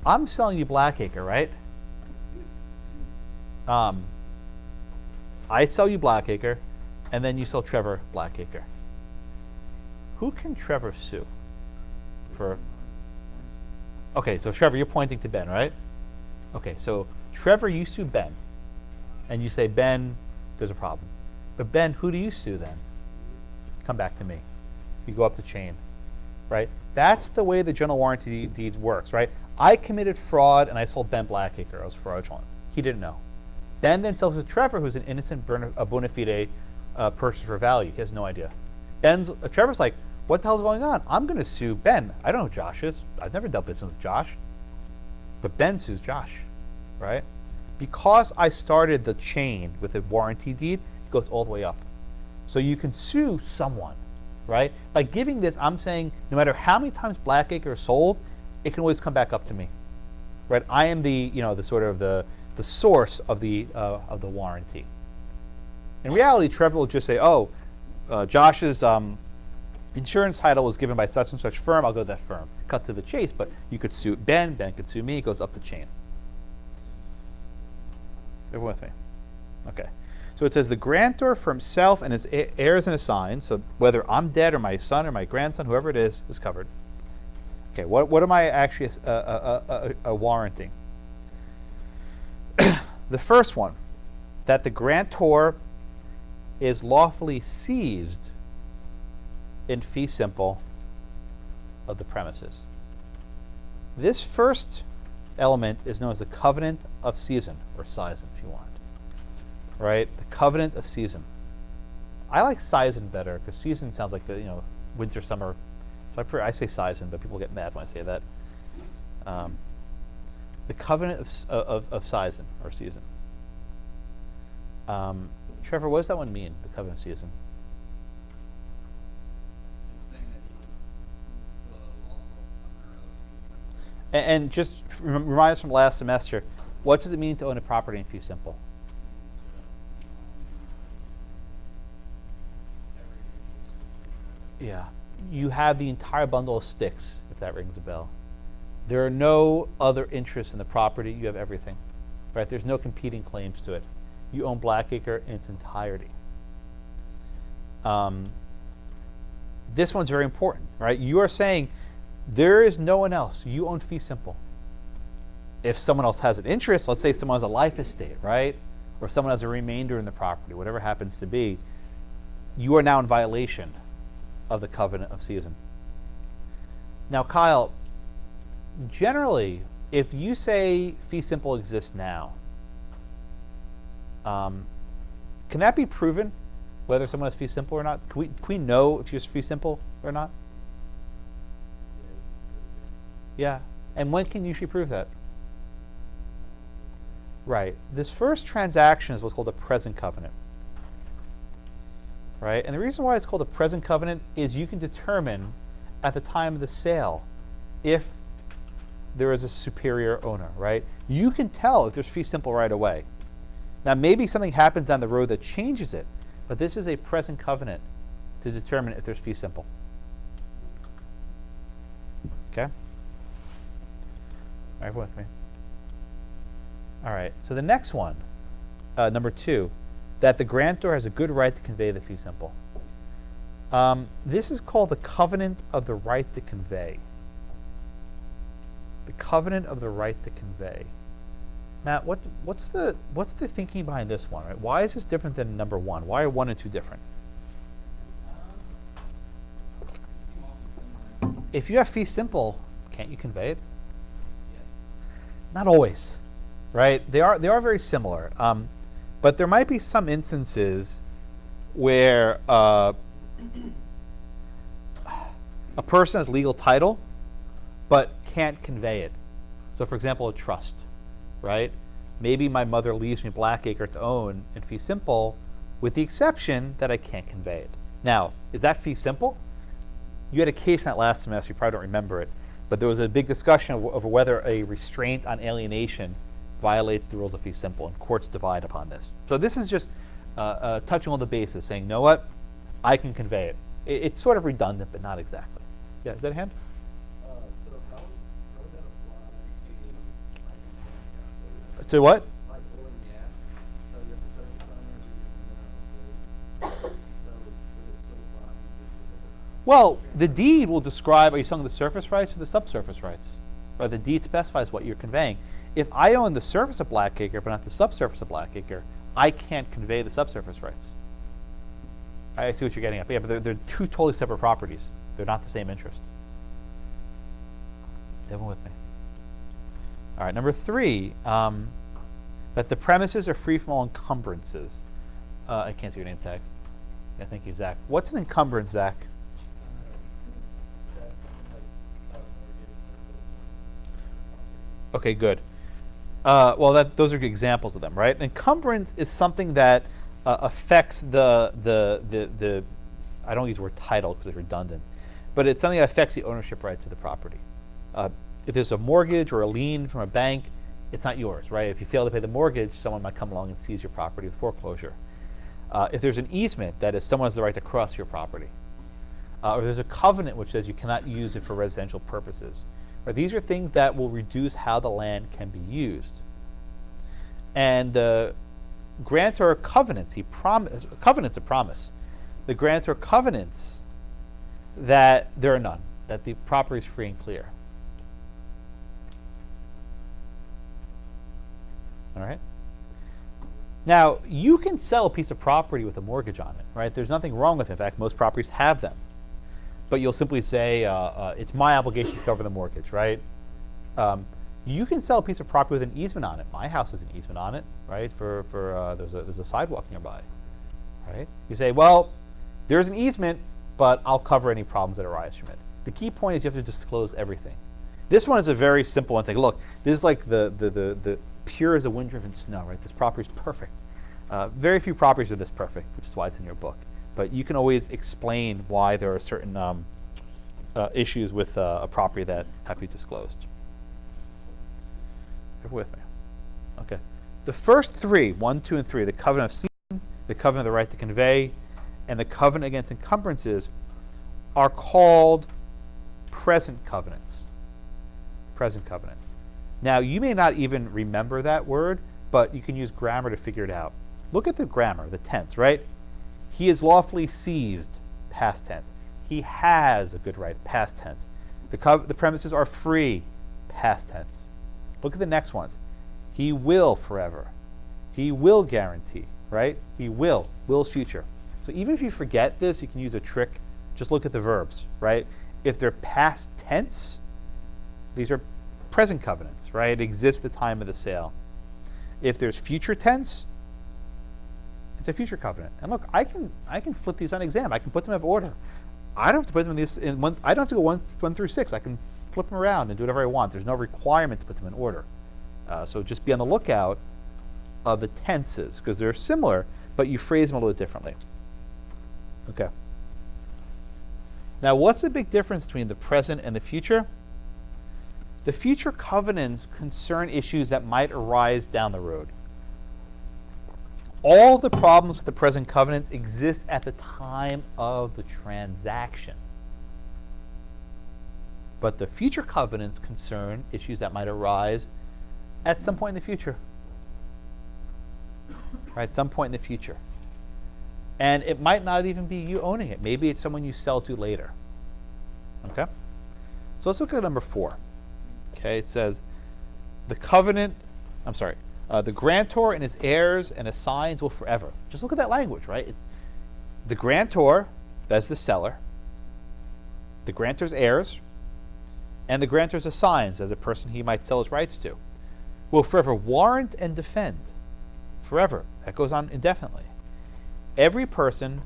I'm selling you Blackacre, right? I sell you Blackacre, and then you sell Trevor Blackacre. Who can Trevor sue? For? Okay, so Trevor, you're pointing to Ben, right? Okay, so Trevor, you sue Ben, and you say, Ben, there's a problem. But Ben, who do you sue then? Come back to me. You go up the chain, right? That's the way the general warranty deed works, right? I committed fraud and I sold Ben Blackacre. I was fraudulent. He didn't know. Ben then sells it to Trevor, who's an innocent bona fide purchase for value. He has no idea. Trevor's like, what the hell's going on? I'm going to sue Ben. I don't know who Josh is. I've never dealt business with Josh. But Ben sues Josh, right? Because I started the chain with a warranty deed, it goes all the way up. So you can sue someone, right? By giving this, I'm saying no matter how many times Blackacre is sold, it can always come back up to me, right? I am the sort of the source of the warranty. In reality, Trevor will just say, oh, Josh's insurance title was given by such and such firm, I'll go to that firm. Cut to the chase, but you could sue Ben, Ben could sue me, it goes up the chain. Everyone with me? Okay. So it says the grantor for himself and his heirs and assigns, so whether I'm dead or my son or my grandson, whoever it is covered. Okay, what am I actually warranting? The first one, that the grantor is lawfully seized in fee simple of the premises. This first element is known as the covenant of season, or season if you want, right? The covenant of season. I like season better because season sounds like the winter, summer. So I say season, but people get mad when I say that. The covenant of season or season. Trevor, what does that one mean? The covenant of season.
It's saying that he was the lawful owner of fee simple.
And just remind us from last semester, what does it mean to own a property in fee simple? Yeah. You have the entire bundle of sticks, if that rings a bell. There are no other interests in the property. You have everything, right? There's no competing claims to it. You own Blackacre in its entirety. This one's very important, right? You are saying there is no one else. You own fee simple. If someone else has an interest, let's say someone has a life estate, right? Or someone has a remainder in the property, whatever it happens to be, you are now in violation of the covenant of season. Now, Kyle, generally, if you say fee simple exists now, can that be proven, whether someone has fee simple or not? Can we know if you're fee simple or not? Yeah. And when can you usually prove that? Right. This first transaction is what's called a present covenant. Right? And the reason why it's called a present covenant is you can determine at the time of the sale if there is a superior owner, right? You can tell if there's fee simple right away. Now maybe something happens down the road that changes it, but this is a present covenant to determine if there's fee simple. Okay? Everyone with me? All right, so the next one, number 2, that the grantor has a good right to convey the fee simple. This is called the covenant of the right to convey. The covenant of the right to convey. Matt, what's the thinking behind this one? Right? Why is this different than number 1? Why are 1 and 2 different?
Seem awfully similar.
if you have fee simple, can't you convey it?
Yes.
Not always, right? They are very similar, but there might be some instances where a person has legal title but can't convey it. So, for example, a trust, right? Maybe my mother leaves me Blackacre to own in fee simple, with the exception that I can't convey it. Now, is that fee simple? You had a case in that last semester, you probably don't remember it, but there was a big discussion over whether a restraint on alienation violates the rules of fee simple, and courts divide upon this. So this is just touching on the basis, saying, you know what, I can convey it. It's sort of redundant, but not exactly. Yeah, is that a hand?
So how would that apply to like gas?
To what?
Like oil and gas. So you have the service owners and you have the mineral so would it still apply?
Well, the deed will describe, are you selling the surface rights or the subsurface rights? Or the deed specifies what you're conveying. If I own the surface of Blackacre but not the subsurface of Blackacre, I can't convey the subsurface rights. I see what you're getting at. Yeah, but they're two totally separate properties. They're not the same interest. Everyone with me? All right, number 3, that the premises are free from all encumbrances. I can't see your name tag. Yeah, thank you, Zach. What's an encumbrance, Zach?
That's something like a mortgage or
Okay, good. Well, those are good examples of them, right? An encumbrance is something that affects the I don't use the word title because it's redundant, but it's something that affects the ownership rights of the property. If there's a mortgage or a lien from a bank, it's not yours, right? If you fail to pay the mortgage, someone might come along and seize your property with foreclosure. If there's an easement, that is, someone has the right to cross your property. Or there's a covenant which says you cannot use it for residential purposes. Right? These are things that will reduce how the land can be used. And the grantor covenants, covenants a promise. The grantor covenants that there are none, that the property is free and clear. All right? Now, you can sell a piece of property with a mortgage on it, right? There's nothing wrong with it. In fact, most properties have them. But you'll simply say, it's my obligation to cover the mortgage, right? You can sell a piece of property with an easement on it. My house has an easement on it, right? There's a sidewalk nearby, right? You say, well, there's an easement, but I'll cover any problems that arise from it. The key point is you have to disclose everything. This one is a very simple one. It's like, look, this is like the pure as a wind-driven snow, right? This property is perfect. Very few properties are this perfect, which is why it's in your book. But you can always explain why there are certain issues with a property that have to be disclosed. You're with me? Okay. The first 3, 1, 2, and 3, the covenant of season, the covenant of the right to convey, and the covenant against encumbrances are called present covenants. Present covenants. Now, you may not even remember that word, but you can use grammar to figure it out. Look at the grammar, the tense, right? He is lawfully seized, past tense. He has a good right, past tense. The premises are free, past tense. Look at the next ones. He will forever. He will guarantee, right? He will. Will's future. So even if you forget this, you can use a trick. Just look at the verbs, right? If they're past tense, these are present covenants, right? It exists at the time of the sale. If there's future tense, it's a future covenant. And look, I can flip these on exam. I can put them in order. I don't have to put them in these in one. I don't have to go 1 through 6. I can flip them around and do whatever I want. There's no requirement to put them in order. So just be on the lookout of the tenses because they're similar, but you phrase them a little differently. Okay. Now, what's the big difference between the present and the future? The future covenants concern issues that might arise down the road. All the problems with the present covenants exist at the time of the transaction. But the future covenants concern issues that might arise at some point in the future. Right, some point in the future. And it might not even be you owning it. Maybe it's someone you sell to later. Okay? So let's look at number 4. Okay, it says the grantor and his heirs and assigns will forever. Just look at that language, right? The grantor, that's the seller. The grantor's heirs, and the grantors assigns as a person he might sell his rights to, will forever warrant and defend. Forever. That goes on indefinitely. Every person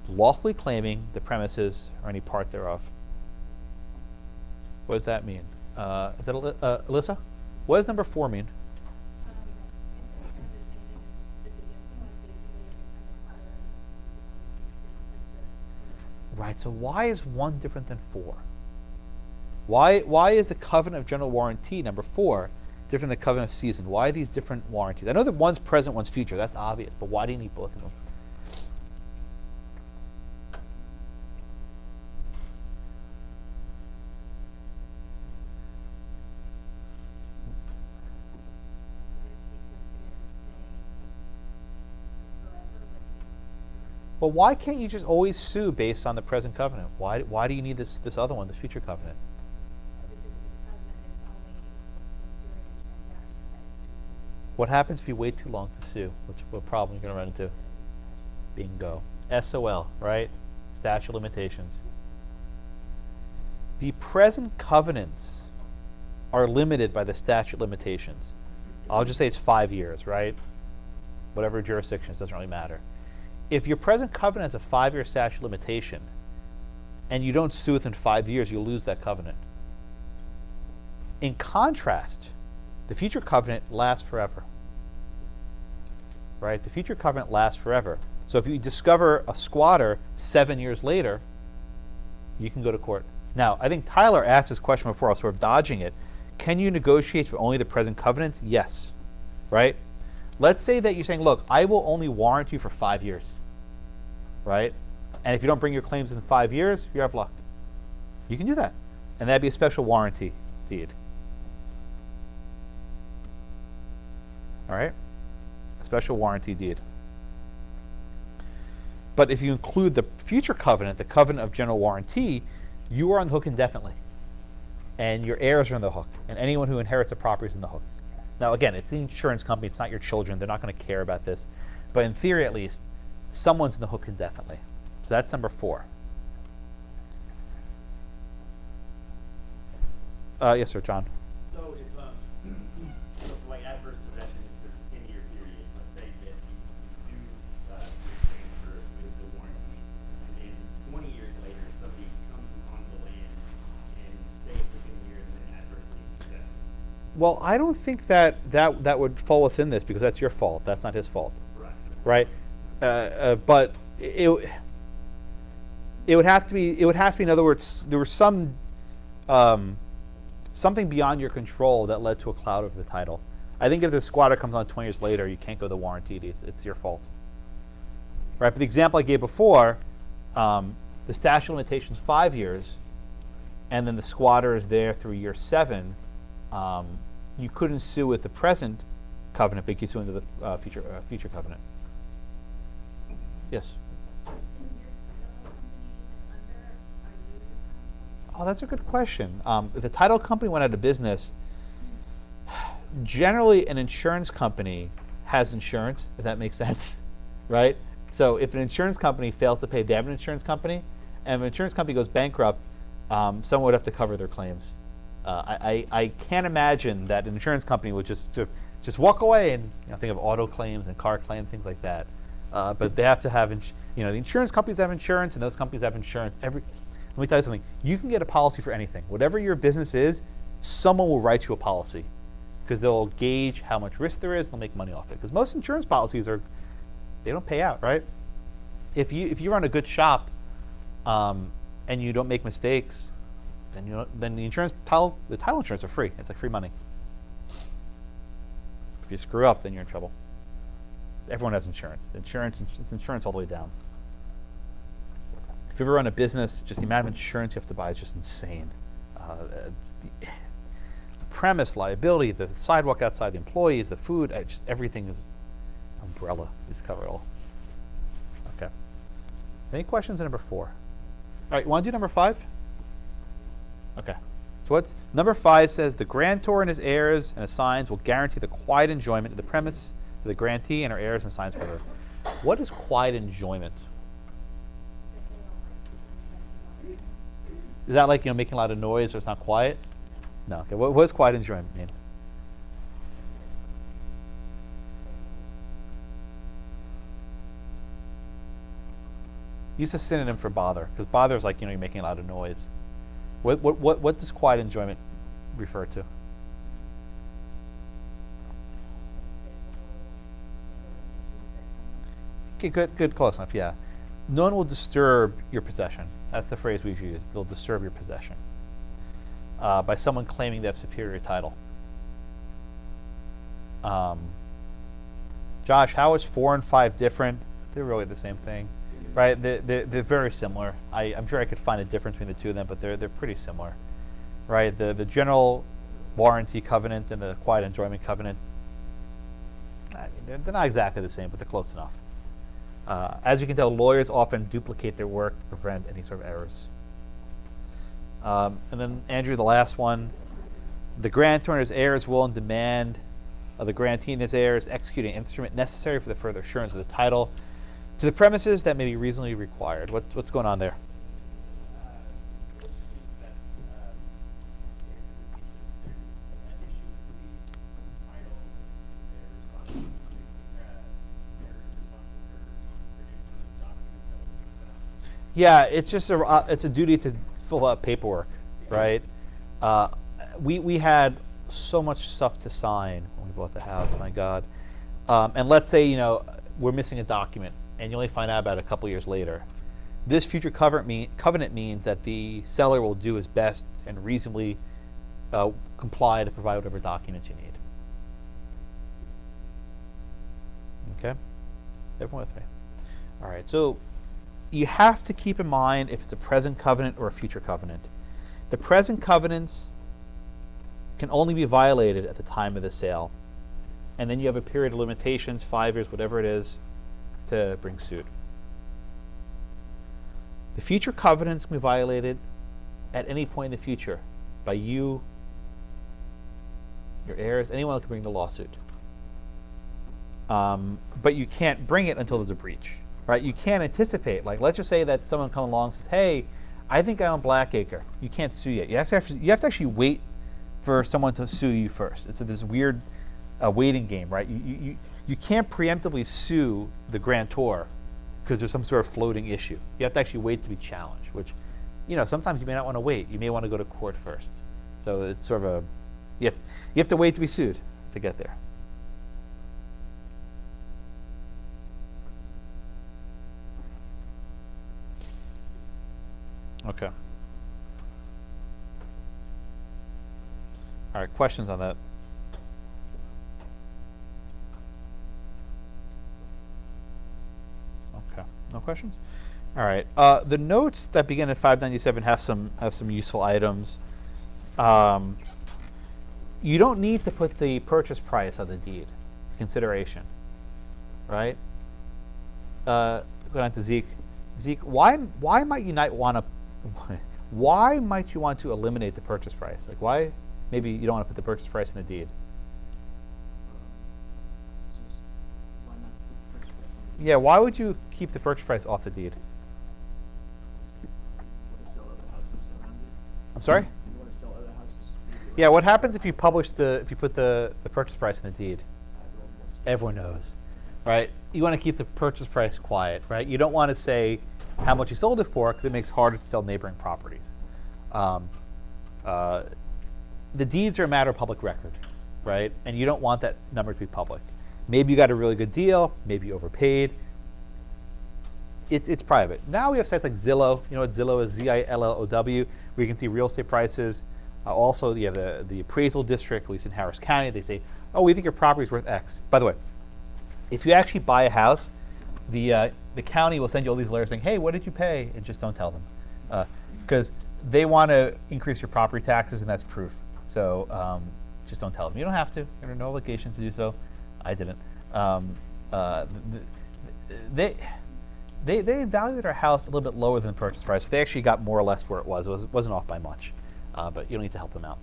lawfully claiming the premises or any part thereof. What does that mean? Is that Alyssa? What does number 4 mean? Right, so why is 1 different than 4? Why is the covenant of general warranty, number 4, different than the covenant of season? Why are these different warranties? I know that one's present, one's future. That's obvious, but why do you need both of them? Well, why can't you just always sue based on the present covenant? Why do you need this other one, this future covenant? What happens if you wait too long to sue? What problem are you going to run into? Bingo. SOL, right? Statute of Limitations. The present covenants are limited by the statute of limitations. I'll just say it's 5 years, right? Whatever jurisdiction, it doesn't really matter. If your present covenant has a 5-year statute of limitation and you don't sue within 5 years, you'll lose that covenant. In contrast, the future covenant lasts forever. Right? The future covenant lasts forever. So if you discover a squatter 7 years later, you can go to court. Now, I think Tyler asked this question before, I was sort of dodging it. Can you negotiate for only the present covenants? Yes. Right? Let's say that you're saying, look, I will only warrant you for 5 years. Right? And if you don't bring your claims in 5 years, you're out of luck. You can do that. And that'd be a special warranty deed. All right? A special warranty deed. But if you include the future covenant, the covenant of general warranty, you are on the hook indefinitely. And your heirs are on the hook. And anyone who inherits a property is on the hook. Now, again, it's the insurance company. It's not your children. They're not going to care about this. But in theory, at least, someone's on the hook indefinitely. So that's number 4. Yes, sir, John.
So if, like adverse possession, if there's a 10-year period, let's say that you do transfer with the warranty, and then 20 years later, somebody comes on the land and stays for 10 years and then adversely possesses.
Well, I don't think that would fall within this because that's your fault. That's not his fault.
Right.
Right? But it would have to be. In other words, there was some something beyond your control that led to a cloud over the title. I think if the squatter comes on 20 years later, you can't go the warranty. It's your fault. Right? But the example I gave before, the statute of limitations 5 years, and then the squatter is there through year 7. You couldn't sue with the present covenant, but you could sue into the future covenant. Yes. Oh, that's a good question. If the title company went out of business, generally an insurance company has insurance, if that makes sense, right? So if an insurance company fails to pay, they have an insurance company, and if an insurance company goes bankrupt, someone would have to cover their claims. I can't imagine that an insurance company would just walk away and think of auto claims and car claims, things like that. But they have to have, the insurance companies have insurance, and those companies have insurance. Let me tell you something. You can get a policy for anything. Whatever your business is, someone will write you a policy because they'll gauge how much risk there is and they'll make money off it. Because most insurance policies they don't pay out, right? If you run a good shop and you don't make mistakes, then the title insurance are free. It's like free money. If you screw up, then you're in trouble. Everyone has insurance. It's insurance all the way down. If you ever run a business, just the amount of insurance you have to buy is just insane. The premise, liability, the sidewalk outside, the employees, the food, just everything is umbrella. Just cover it all. Okay. Any questions on number 4? All right, you want to do number 5? Okay. So what's number 5 says the grantor and his heirs and assigns will guarantee the quiet enjoyment of the premise to the grantee and her heirs and assigns for her. What is quiet enjoyment? Is that like making a lot of noise so it's not quiet? No. Okay. What does quiet enjoyment mean? Use a synonym for bother, because bother is like, you're making a lot of noise. What does quiet enjoyment refer to? Okay, good, close enough. Yeah, no one will disturb your possession. That's the phrase we use. They'll disturb your possession by someone claiming they have superior title. Josh, how is 4 and 5 different? They're really the same thing, right? They're very similar. I'm sure I could find a difference between the two of them, but they're pretty similar, right? The general warranty covenant and the quiet enjoyment covenant, I mean, they're not exactly the same, but they're close enough. As you can tell, lawyers often duplicate their work to prevent any sort of errors. And then, Andrew, the last one. The grantor and his heirs will, on demand of the grantee and his heirs, execute an instrument necessary for the further assurance of the title to the premises that may be reasonably required. What's going on there?
This is that standard issue, there's an issue with the title, they're responsible for producing those documents that would fix that.
Yeah, it's just it's a duty to fill out paperwork, right? We had so much stuff to sign when we bought the house. My God. And let's say we're missing a document, and you only find out about it a couple years later. This future covenant means that the seller will do his best and reasonably comply to provide whatever documents you need. Okay, everyone with me? All right, so you have to keep in mind if it's a present covenant or a future covenant. The present covenants can only be violated at the time of the sale. And then you have a period of limitations, 5 years, whatever it is, to bring suit. The future covenants can be violated at any point in the future by you, your heirs, anyone can bring the lawsuit. But you can't bring it until there's a breach, right? You can't anticipate. Like, let's just say that someone comes along and says, hey, I think I own Blackacre. You can't sue yet. You have to actually wait for someone to sue you first. It's this weird waiting game, right? You can't preemptively sue the grantor because there's some sort of floating issue. You have to actually wait to be challenged, which, sometimes you may not want to wait. You may want to go to court first. So it's sort of you have to wait to be sued to get there. Okay. All right, questions on that? Okay, no questions? All right, the notes that begin at 597 have some useful items. You don't need to put the purchase price on the deed consideration, right? Go down to Zeke. Zeke, why might you not want to? Why might you want to eliminate the purchase price? Like, why? Maybe you don't want to put the purchase price in the deed.
Just why not put the purchase price on the
Yeah, why would you keep the purchase price off the deed?
You want to sell other houses around it?
I'm sorry?
You want to sell other houses?
Yeah, what happens if you put the purchase price in the deed?
Everyone wants to.
Everyone knows, right? You want to keep the purchase price quiet, right? You don't want to say how much you sold it for because it makes it harder to sell neighboring properties. The deeds are a matter of public record, right? And you don't want that number to be public. Maybe you got a really good deal, maybe you overpaid. It's private. Now we have sites like Zillow. You know what Zillow is? Zillow, where you can see real estate prices. Also, you have the appraisal district, at least in Harris County. They say, oh, we think your property is worth X. By the way, if you actually buy a house, the county will send you all these letters saying, hey, what did you pay? And just don't tell them. Because they want to increase your property taxes, and that's proof. So just don't tell them. You don't have to. You're under no obligation to do so. I didn't. They valued our house a little bit lower than the purchase price. They actually got more or less where it was. It wasn't off by much. But you don't need to help them out.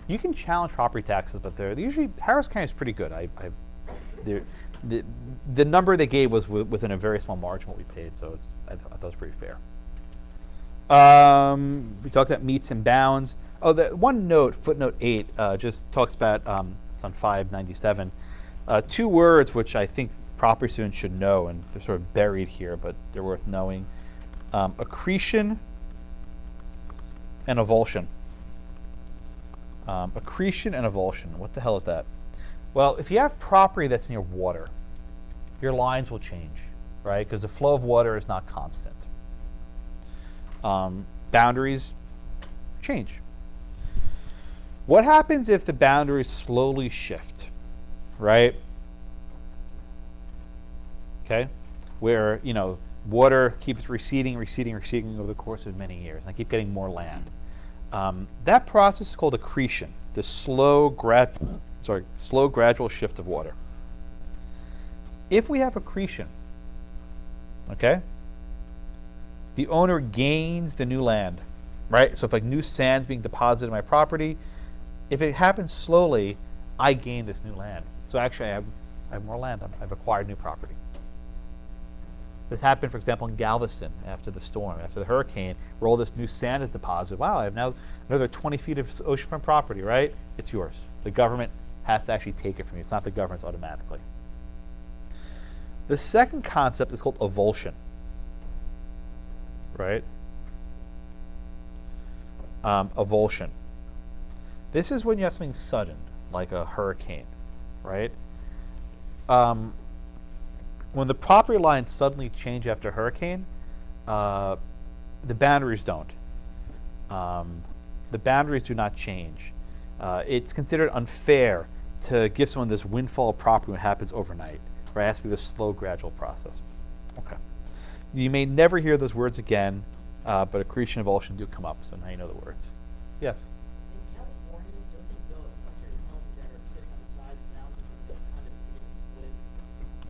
You can challenge property taxes, but they're usually Harris County is pretty good. The number they gave was within a very small margin what we paid, so I thought it was pretty fair. We talked about meets and bounds. Oh, the one note, footnote 8, just talks about, it's on 597, two words which I think property students should know, and they're sort of buried here, but they're worth knowing. Accretion and avulsion. Accretion and avulsion. What the hell is that? Well, if you have property that's near water, your lines will change, right? Because the flow of water is not constant. Boundaries change. What happens if the boundaries slowly shift, right? Okay, where, you know, water keeps receding over the course of many years, and I keep getting more land. That process is called accretion, the slow gradual shift of water. If we have accretion, okay, the owner gains the new land, right? So if like new sand's being deposited in my property, if it happens slowly, I gain this new land. So actually I have more land. I've acquired new property. This happened, for example, in Galveston after the storm, after the hurricane, where all this new sand is deposited. Wow, I have now another 20 feet of oceanfront property, right? It's yours. The government has to actually take it from you. It's not the government's automatically. The second concept is called avulsion, right? Avulsion. This is when you have something sudden, like a hurricane, right? When the property lines suddenly change after a hurricane, the boundaries don't. The boundaries do not change. It's considered unfair to give someone this windfall of property when it happens overnight. Right? It has to be this slow, gradual process. Okay. You may never hear those words again, but accretion and avulsion do come up, so now you know the words. Yes?
In California, don't they build a bunch of homes that are sitting on the sides now that kind of begin to slip?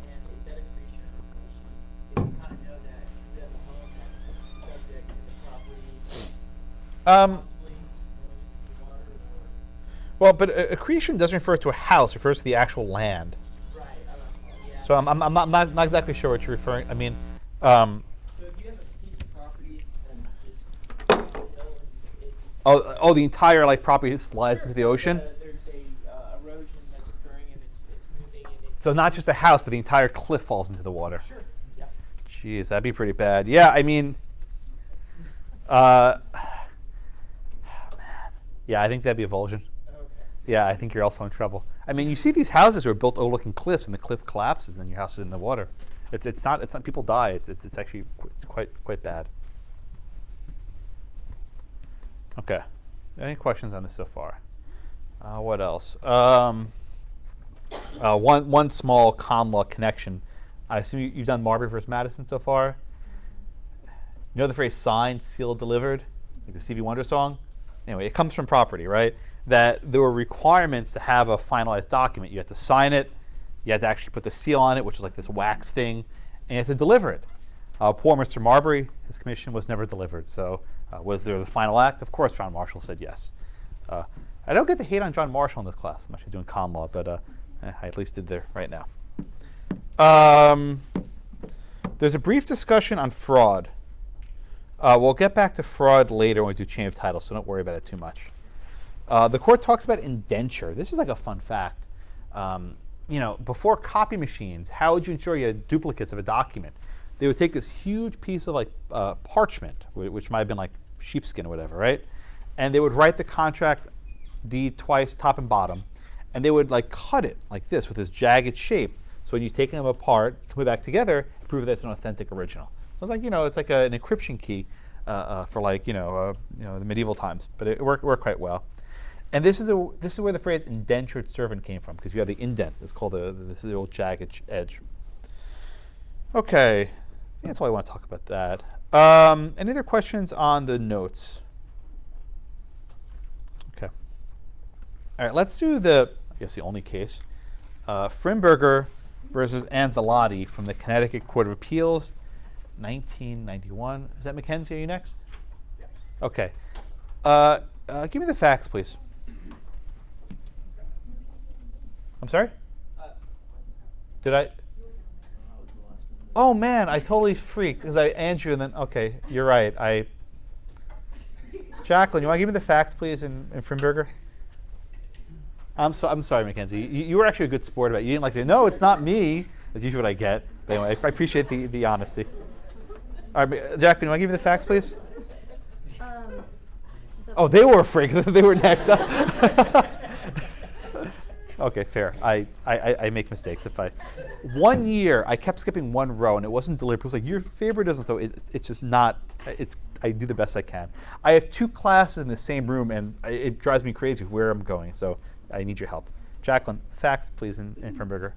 And is that accretion or avulsion? If you kind of know that you have a home that's subject to the property, possibly going into the water, or
Well, but accretion doesn't refer to a house; it refers to the actual land.
right? Yeah.
So I'm not exactly sure what you're referring. I mean,
So if you have a piece of property and just a hill and it
oh, the entire like property slides into the ocean.
There's a erosion that's occurring and it's moving and it's
So not just the house, but the entire cliff falls into the water.
sure. Yeah.
Jeez, that'd be pretty bad. Yeah, I mean, man. Yeah, I think that'd be avulsion.
Okay.
Yeah, I think you're also in trouble. I mean, you see these houses that are built overlooking cliffs, and the cliff collapses, and your house is in the water. It's not people die. It's actually quite bad. Okay. Any questions on this so far? What else? One small con law connection. I assume you've done Marbury versus Madison so far. You know the phrase "signed, sealed, delivered," like the Stevie Wonder song. Anyway, it comes from property, right? That there were requirements to have a finalized document. You had to sign it. You had to actually put the seal on it, which was like this wax thing, and you had to deliver it. Poor Mr. Marbury, his commission was never delivered. So was there the final act? Of course, John Marshall said yes. I don't get to hate on John Marshall in this class. I'm actually doing con law, but I at least did there right now. There's a brief discussion on fraud. We'll get back to fraud later when we do chain of title, so don't worry about it too much. The court talks about indenture. This is like a fun fact. You know, before copy machines, how would you ensure you had duplicates of a document? They would take this huge piece of like parchment, which might have been like sheepskin or whatever, right? And they would write the contract deed twice, top and bottom, and they would like cut it like this with this jagged shape. So when you take them apart, you put it back together, prove that it's an authentic original. So it's like, you know, it's like an encryption key for like, you know, the medieval times, but it worked quite well. And this is where the phrase indentured servant came from, because you have the indent. It's called this is the old jagged edge. Okay, I think that's all I want to talk about that. Any other questions on the notes? Okay. All right, let's do I guess the only case. Frimberger versus Anzellotti from the Connecticut Court of Appeals, 1991. Is that Mackenzie? Are you next?
Yeah.
Okay. Give me the facts, please. I'm sorry? Did I? Oh man, I totally freaked because I Andrew and then okay, you're right. Jacqueline, you want to give me the facts, please, in Frimberger? I'm sorry, Mackenzie. You were actually a good sport about it. You didn't like to say, no, it's not me. That's usually what I get. But anyway, I appreciate the honesty. All right, Jacqueline, you want to give me the facts, please? Oh, they were afraid because they were next. Okay, fair. I make mistakes. 1 year, I kept skipping one row, and it wasn't deliberate. It was like, your favoritism, so it's just not, I do the best I can. I have 2 classes in the same room, and it drives me crazy where I'm going, so I need your help. Jacqueline, facts, please, in Frimberger.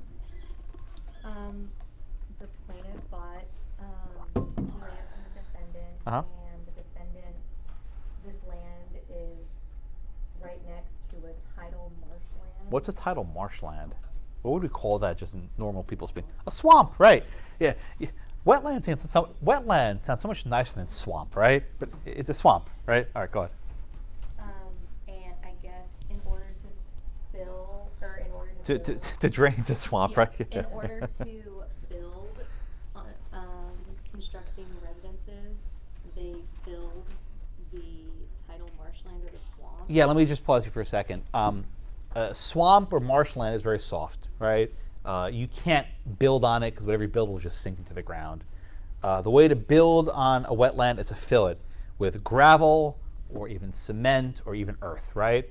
The plaintiff bought land from the defendant,
Uh-huh.
and the defendant, this land is right next to a tidal marshland.
What's a tidal marshland? What would we call that just in normal people speak? A swamp, right. Yeah. Wetland sounds so much nicer than swamp, right? But it's a swamp, right? All right, go ahead.
And I guess in order to fill, or in order to build,
To drain the swamp,
yeah,
right?
in order to build, constructing residences, they build the tidal marshland or the swamp.
Yeah, let me just pause you for a second. Swamp or marshland is very soft, right? You can't build on it because whatever you build will just sink into the ground. The way to build on a wetland is to fill it with gravel or even cement or even earth, right?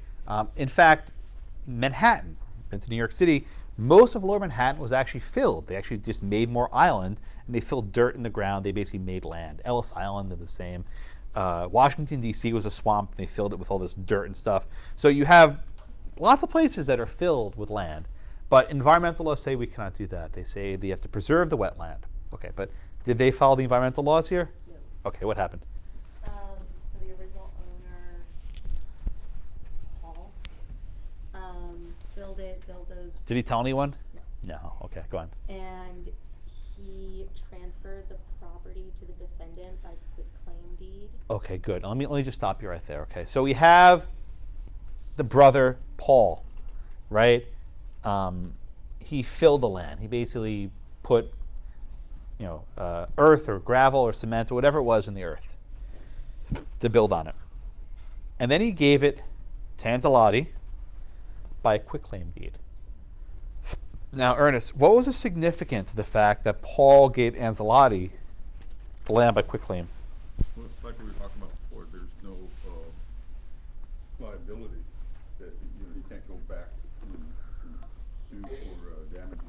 In fact, Manhattan, been to New York City, most of Lower Manhattan was actually filled. They actually just made more island, and they filled dirt in the ground. They basically made land. Ellis Island did the same. Washington, D.C. was a swamp, and they filled it with all this dirt and stuff. So you have lots of places that are filled with land. But environmental laws say we cannot do that. They say they have to preserve the wetland. Okay, but did they follow the environmental laws here?
No.
Okay, what happened?
So the original owner, Paul, built those.
Did he tell anyone?
No.
No. Okay, go on.
And he transferred the property to the defendant by quitclaim deed.
Okay, good. Let me just stop you right there. Okay, so we have the brother Paul, right? He filled the land. He basically put, earth or gravel or cement or whatever it was in the earth to build on it, and then he gave it to Anzellotti by a quitclaim deed. Now, Ernest, what was the significance of the fact that Paul gave Anzellotti the land by quitclaim?
Well, it's like we were talking about before, there's no liability that you can't go back and sue for damages.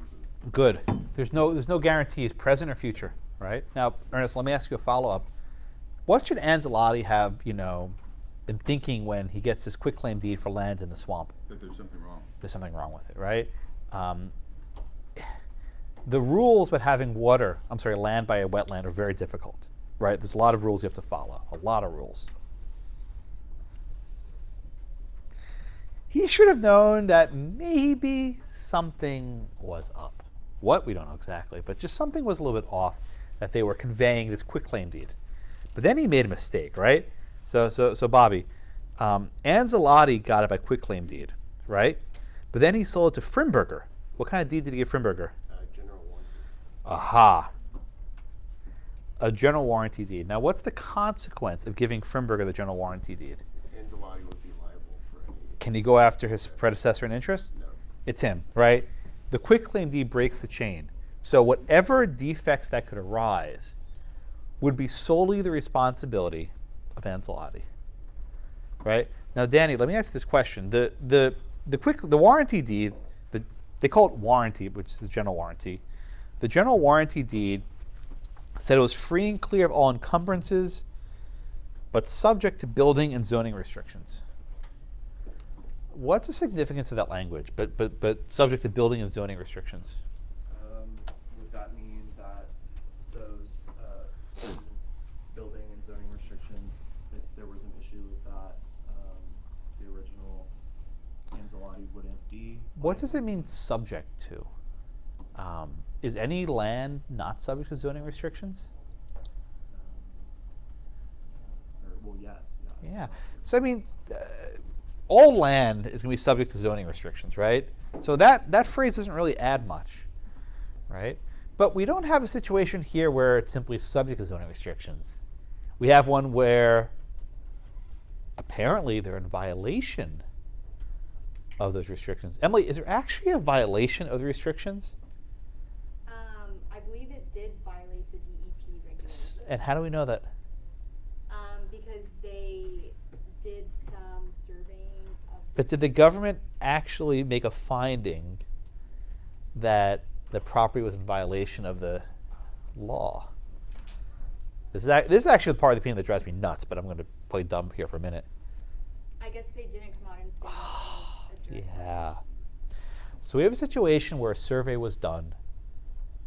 Good. There's no guarantees, present or future, right? Now, Ernest, let me ask you a follow-up. What should Anzellotti have, been thinking when he gets this quitclaim deed for land in the swamp?
That there's something wrong.
There's something wrong with it, right? The rules about having land by a wetland are very difficult, right? There's a lot of rules you have to follow, a lot of rules. He should have known that maybe something was up. What? We don't know exactly, but just something was a little bit off that they were conveying this quitclaim deed. But then he made a mistake, right? So Bobby, Anzellotti got it by quitclaim deed, right? But then he sold it to Frimberger. What kind of deed did he give Frimberger?
General warranty.
Aha. A general warranty deed. Now, what's the consequence of giving Frimberger the general warranty deed?
Anzellotti would be liable for any.
Can he go after his predecessor in interest?
No.
It's him, right? The quitclaim deed breaks the chain. So whatever defects that could arise would be solely the responsibility of Anzellotti, right? Now, Danny, let me ask this question. The warranty deed, they call it warranty, which is general warranty. The general warranty deed said it was free and clear of all encumbrances, but subject to building and zoning restrictions. What's the significance of that language? But subject to building and zoning restrictions.
Would that mean that those certain building and zoning restrictions, if there was an issue with that, the original Anzellotti wouldn't be?
What does it mean subject to? Is any land not subject to zoning restrictions?
Well, yes.
Yeah. So I mean, all land is going to be subject to zoning restrictions, right? So that phrase doesn't really add much, right? But we don't have a situation here where it's simply subject to zoning restrictions. We have one where apparently they're in violation of those restrictions. Emily, is there actually a violation of the restrictions?
I believe it did violate the DEP regulations.
And how do we know that?
Because they did some surveying of.
But did the government actually make a finding that the property was in violation of the law? This is actually the part of the opinion that drives me nuts, but I'm going to play dumb here for a minute.
I guess they didn't come out and say that it was a direct
Yeah. So we have a situation where a survey was done,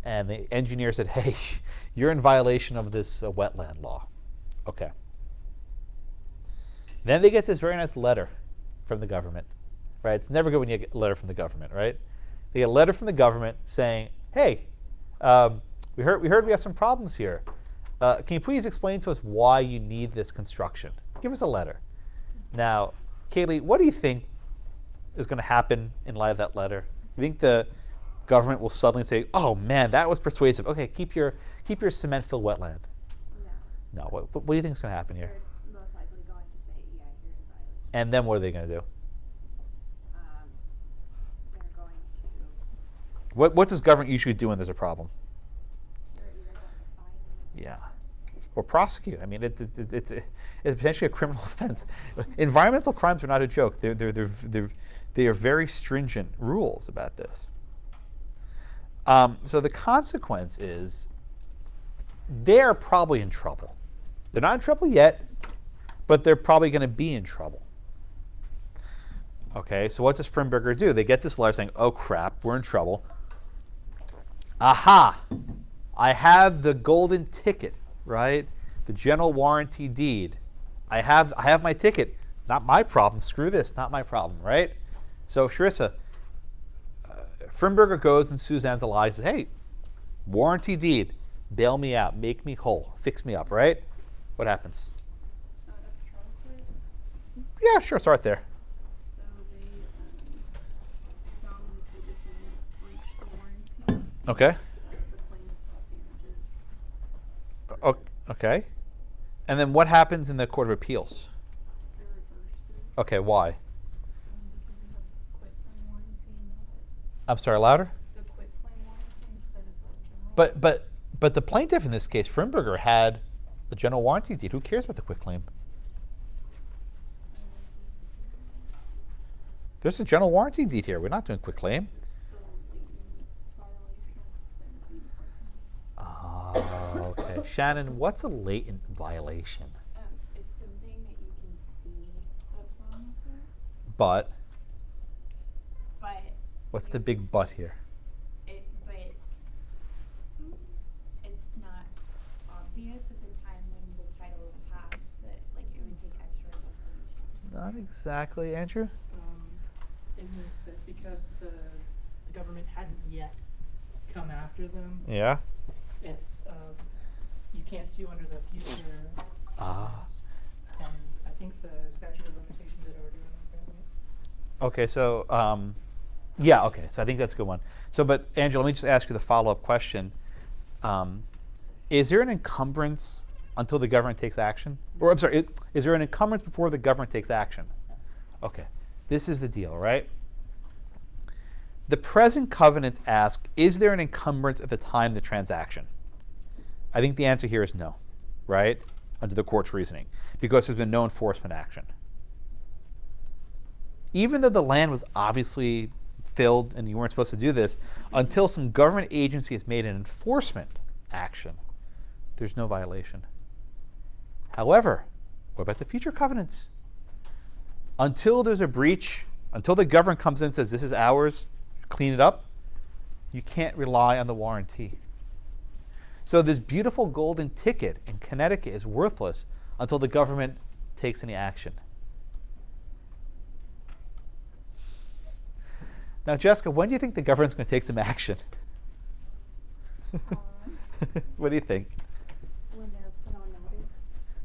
and the engineer said, hey, you're in violation of this wetland law. Okay. Then they get this very nice letter from the government, right? It's never good when you get a letter from the government, right? They get a letter from the government saying, hey, we heard we have some problems here. Can you please explain to us why you need this construction? Give us a letter. Now, Kaylee, what do you think is going to happen in light of that letter? You think the government will suddenly say, oh man, that was persuasive. Okay, keep your cement-filled wetland.
No.
No, what do you think is going to happen here?
They're most likely going to say, yeah, you're in violation.
And then what are they going to do?
They're going to.
What does government usually do when there's a problem?
They're either going to fine you.
Yeah. Or prosecute. I mean, it's potentially a criminal offense. Environmental crimes are not a joke. They are very stringent rules about this. So the consequence is they're probably in trouble. They're not in trouble yet, but they're probably going to be in trouble. Okay, so what does Frimberger do? They get this letter saying, oh crap, we're in trouble. Aha! I have the golden ticket, right? The general warranty deed. I have my ticket. Not my problem. Screw this. Not my problem, right? So Sharissa, Frimberger goes and sues Anzellotti and says, hey, warranty deed. Bail me out. Make me whole. Fix me up, right? What happens? Yeah, sure. Start there.
So they found that the defendant breached the warranty.
Okay.
The plaintiff got damages.
Okay. And then what happens in the Court of Appeals?
They reversed it.
Okay, why?
Because we have quitclaim warranty, not
I'm sorry, louder?
the quitclaim warranty instead of the general.
But the plaintiff in this case, Frimberger, had a general warranty deed. Who cares about the quitclaim? There's a general warranty deed here. We're not doing quitclaim.
The latent violation instead of being second.
Okay. Shannon, what's a latent violation?
It's something that you can see that's wrong with it,
But
but
what's the big but here?
it's not obvious at the time when the title is passed that like it would take extra investigation.
Not exactly, Andrew.
It means that because the government hadn't yet come after them,
Yeah.
it's you can't sue under the future.
Ah.
And I think the statute of limitations had already run out.
Okay, so yeah, okay, so I think that's a good one. So, but Andrew, let me just ask you the follow-up question. Is there an encumbrance until the government takes action? Or I'm sorry, is there an encumbrance before the government takes action? Okay, this is the deal, right? The present covenants ask, is there an encumbrance at the time of the transaction? I think the answer here is no, right? Under the court's reasoning, because there's been no enforcement action. Even though the land was obviously filled and you weren't supposed to do this, until some government agency has made an enforcement action, there's no violation. However, what about the future covenants? Until there's a breach, until the government comes in and says, this is ours, clean it up, you can't rely on the warranty. So this beautiful golden ticket in Connecticut is worthless until the government takes any action. Now, Jessica, when do you think the government's going to take some action? What do you think?
When they're put on notice.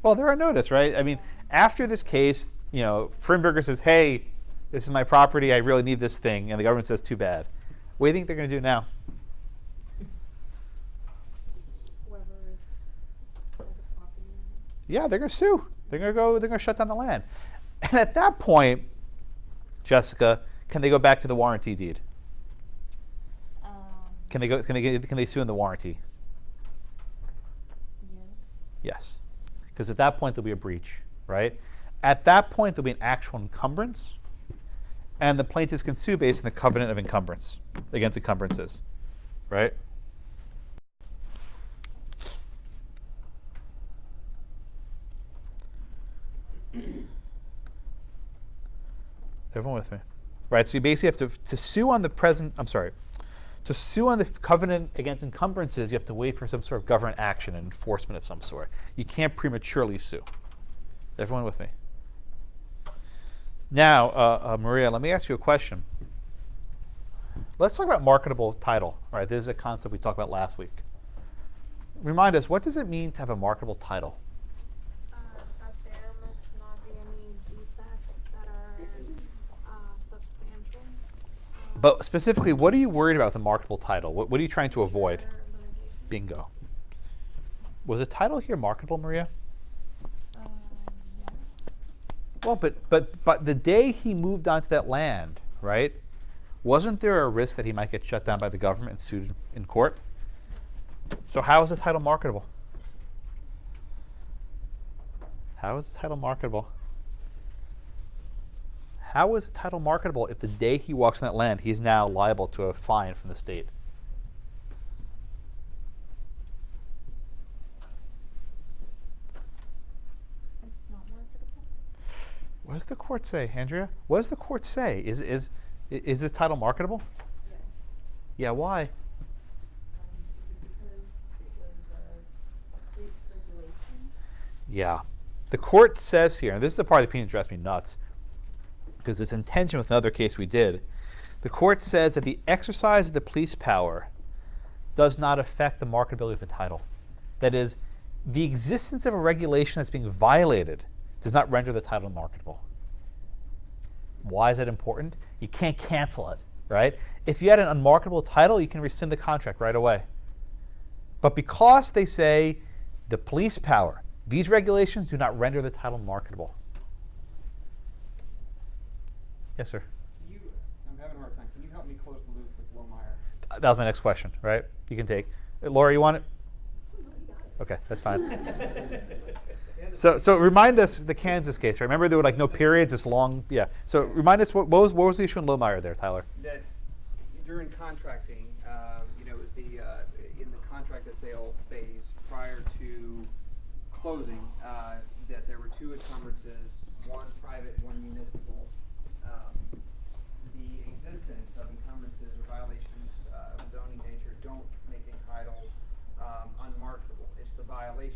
Well, they're on notice, right? I mean, after this case, you know, Frimberger says, hey, this is my property, I really need this thing, and the government says, too bad. What do you think they're going to do now?
Whoever has the property.
Yeah, they're going to sue. They're going to shut down the land. And at that point, Jessica, can they go back to the warranty deed? Can they sue in the warranty? Yes. Because at that point there'll be a breach, right? At that point there'll be an actual encumbrance, and the plaintiffs can sue based on the covenant of encumbrance against encumbrances, right? Everyone with me? Right, so you basically have to sue on the present, to sue on the covenant against encumbrances, you have to wait for some sort of government action and enforcement of some sort. You can't prematurely sue. Everyone with me? Now, Maria, let me ask you a question. Let's talk about marketable title. All right, this is a concept we talked about last week. Remind us, what does it mean to have a marketable title?
That there must not be any defects that are substantial.
But specifically, what are you worried about with a marketable title? What are you trying to avoid? Bingo. Was the title here marketable, Maria?
Yes.
Well, but the day he moved onto that land, right, wasn't there a risk that he might get shut down by the government and sued in court? So how is the title marketable? How is the title marketable? How is the title marketable if the day he walks on that land, he's now liable to a fine from the state?
It's not marketable.
What does the court say, Andrea? What does the court say? Is this title marketable?
Yes.
Yeah, why?
Because it was a state regulation.
Yeah. The court says here, and this is the part of the opinion that drives me nuts, because it's in tension with another case we did. The court says that the exercise of the police power does not affect the marketability of a title. That is, the existence of a regulation that's being violated does not render the title marketable. Why is that important? You can't cancel it, right? If you had an unmarketable title, you can rescind the contract right away. But because they say the police power, these regulations do not render the title marketable. Yes, sir.
I'm having a hard time. Can you help me close the loop with Lohmeyer?
That was my next question, right? You can take. Laura, you want it? Okay, that's fine. So remind us the Kansas case, right? Remember there were like no periods, this long, yeah. So remind us what was the issue in Lohmeyer there, Tyler?
That during contracting, it was in the contract of sale phase prior to closing, that there were two encumbrances, one private, one municipal. The existence of encumbrances or violations of zoning nature don't make a title unmarketable. It's the violation.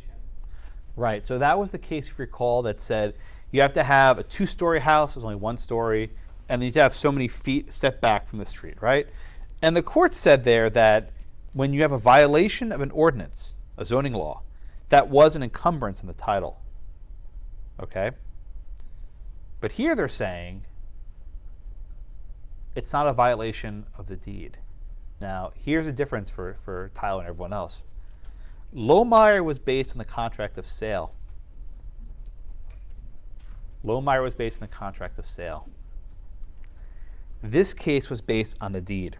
Right, so that was the case, if you recall, that said you have to have a two-story house, there's only one story, and then you have to have so many feet set back from the street, right? And the court said there that when you have a violation of an ordinance, a zoning law, that was an encumbrance in the title, okay? But here they're saying it's not a violation of the deed. Now, here's a difference for Tyler and everyone else. Lohmeyer was based on the contract of sale. Lohmeyer was based on the contract of sale. This case was based on the deed.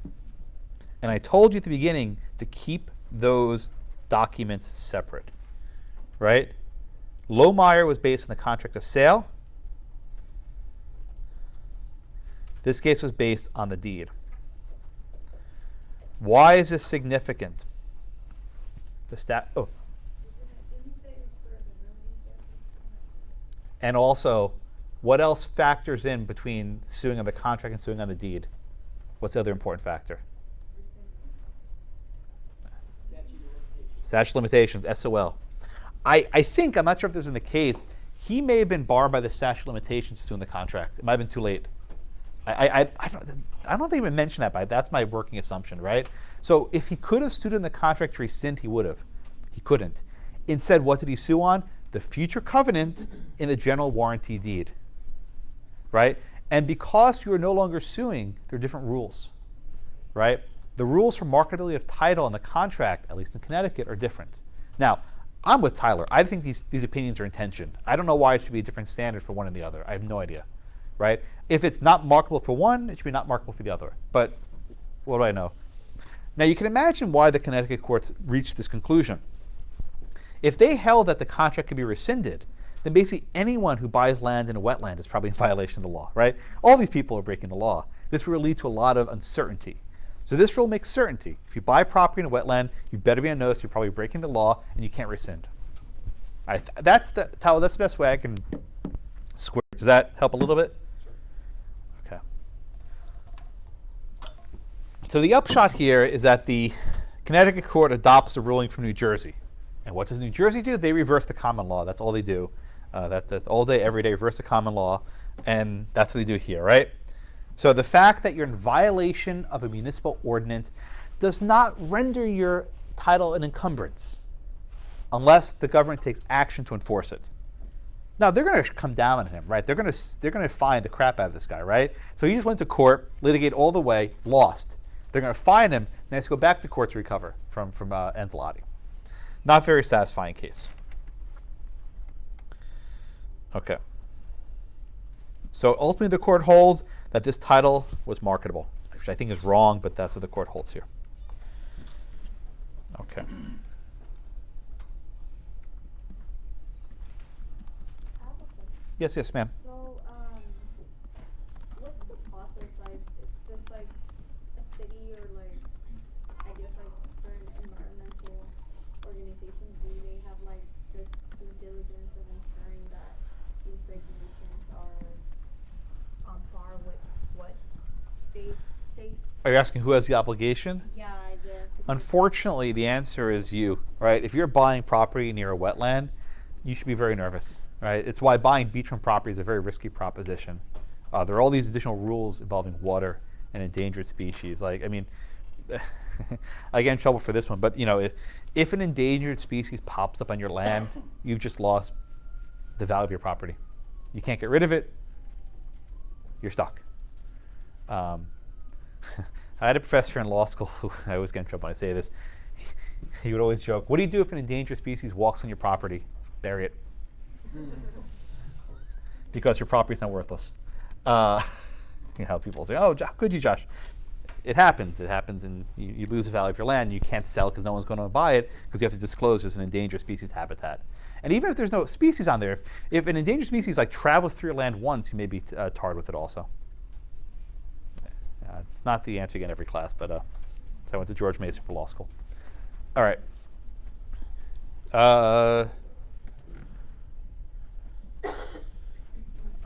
And I told you at the beginning to keep those documents separate, right? Lohmeyer was based on the contract of sale. This case was based on the deed. Why is this significant? And also, what else factors in between suing on the contract and suing on the deed? What's the other important factor? Statute of Limitations, SOL. I think, I'm not sure if this is in the case, he may have been barred by the statute of limitations to sue in the contract. It might have been too late. I don't think we mentioned that, but that's my working assumption, right? So if he could have sued in the contract to rescind, he would have. He couldn't. Instead, what did he sue on? The future covenant in the general warranty deed, right? And because you are no longer suing, there are different rules, right? The rules for marketability of title in the contract, at least in Connecticut, are different. Now, I'm with Tyler. I think these opinions are in tension. I don't know why it should be a different standard for one and the other. I have no idea, right? If it's not marketable for one, it should be not marketable for the other. But what do I know? Now, you can imagine why the Connecticut courts reached this conclusion. If they held that the contract could be rescinded, then basically anyone who buys land in a wetland is probably in violation of the law, right? All these people are breaking the law. This will lead to a lot of uncertainty. So this rule makes certainty. If you buy property in a wetland, you better be on notice. You're probably breaking the law, and you can't rescind. That's the best way I can square. Does that help a little bit? Okay. So the upshot here is that the Connecticut court adopts a ruling from New Jersey. And what does New Jersey do? They reverse the common law. That's all they do. That's all day, every day, reverse the common law. And that's what they do here, right? So the fact that you're in violation of a municipal ordinance does not render your title an encumbrance unless the government takes action to enforce it. Now, they're going to come down on him, right? They're going to fine the crap out of this guy, right? So he just went to court, litigate all the way, lost. They're going to fine him, and he has to go back to court to recover from Anzellotti. Not very satisfying case. Okay. So ultimately the court holds that this title was marketable, which I think is wrong, but that's what the court holds here. Okay. Yes, yes, ma'am.
So, what's the process like? It's just like a city or like, I guess like certain environmental organizations, do they have like this due diligence of ensuring that these regulations are on par with what state?
Are you asking who has the obligation?
Yeah, I guess.
Unfortunately, the answer is you, right? If you're buying property near a wetland, you should be very nervous, right? It's why buying beachfront property is a very risky proposition. There are all these additional rules involving water and endangered species. Like, I mean, I get in trouble for this one, but you know, if an endangered species pops up on your land, you've just lost the value of your property. You can't get rid of it. You're stuck. I had a professor in law school who, I always get in trouble when I say this, he would always joke, what do you do if an endangered species walks on your property? Bury it. Because your property's not worthless. You know, people say, oh, how could you, Josh? It happens, and you lose the value of your land. You can't sell because no one's going to buy it because you have to disclose there's an endangered species habitat. And even if there's no species on there, if an endangered species like travels through your land once, you may be tarred with it also. It's not the answer you get in every class, but so I went to George Mason for law school. All right.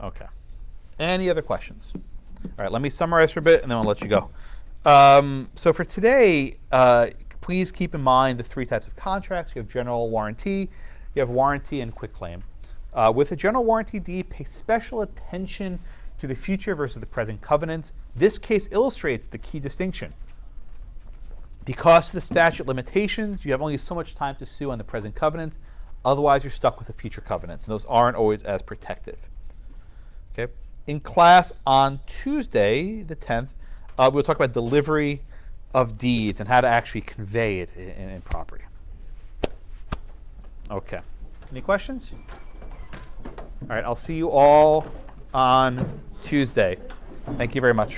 Okay. Any other questions? All right, let me summarize for a bit, and then I'll let you go. So for today, please keep in mind the three types of contracts. You have general warranty, you have warranty, and quitclaim. With a general warranty deed, pay special attention to the future versus the present covenants. This case illustrates the key distinction. Because of the statute of limitations, you have only so much time to sue on the present covenants. Otherwise, you're stuck with the future covenants, and those aren't always as protective. Okay. In class on Tuesday, the 10th, we'll talk about delivery of deeds and how to actually convey it in property. Okay. Any questions? All right, I'll see you all on Tuesday. Thank you very much.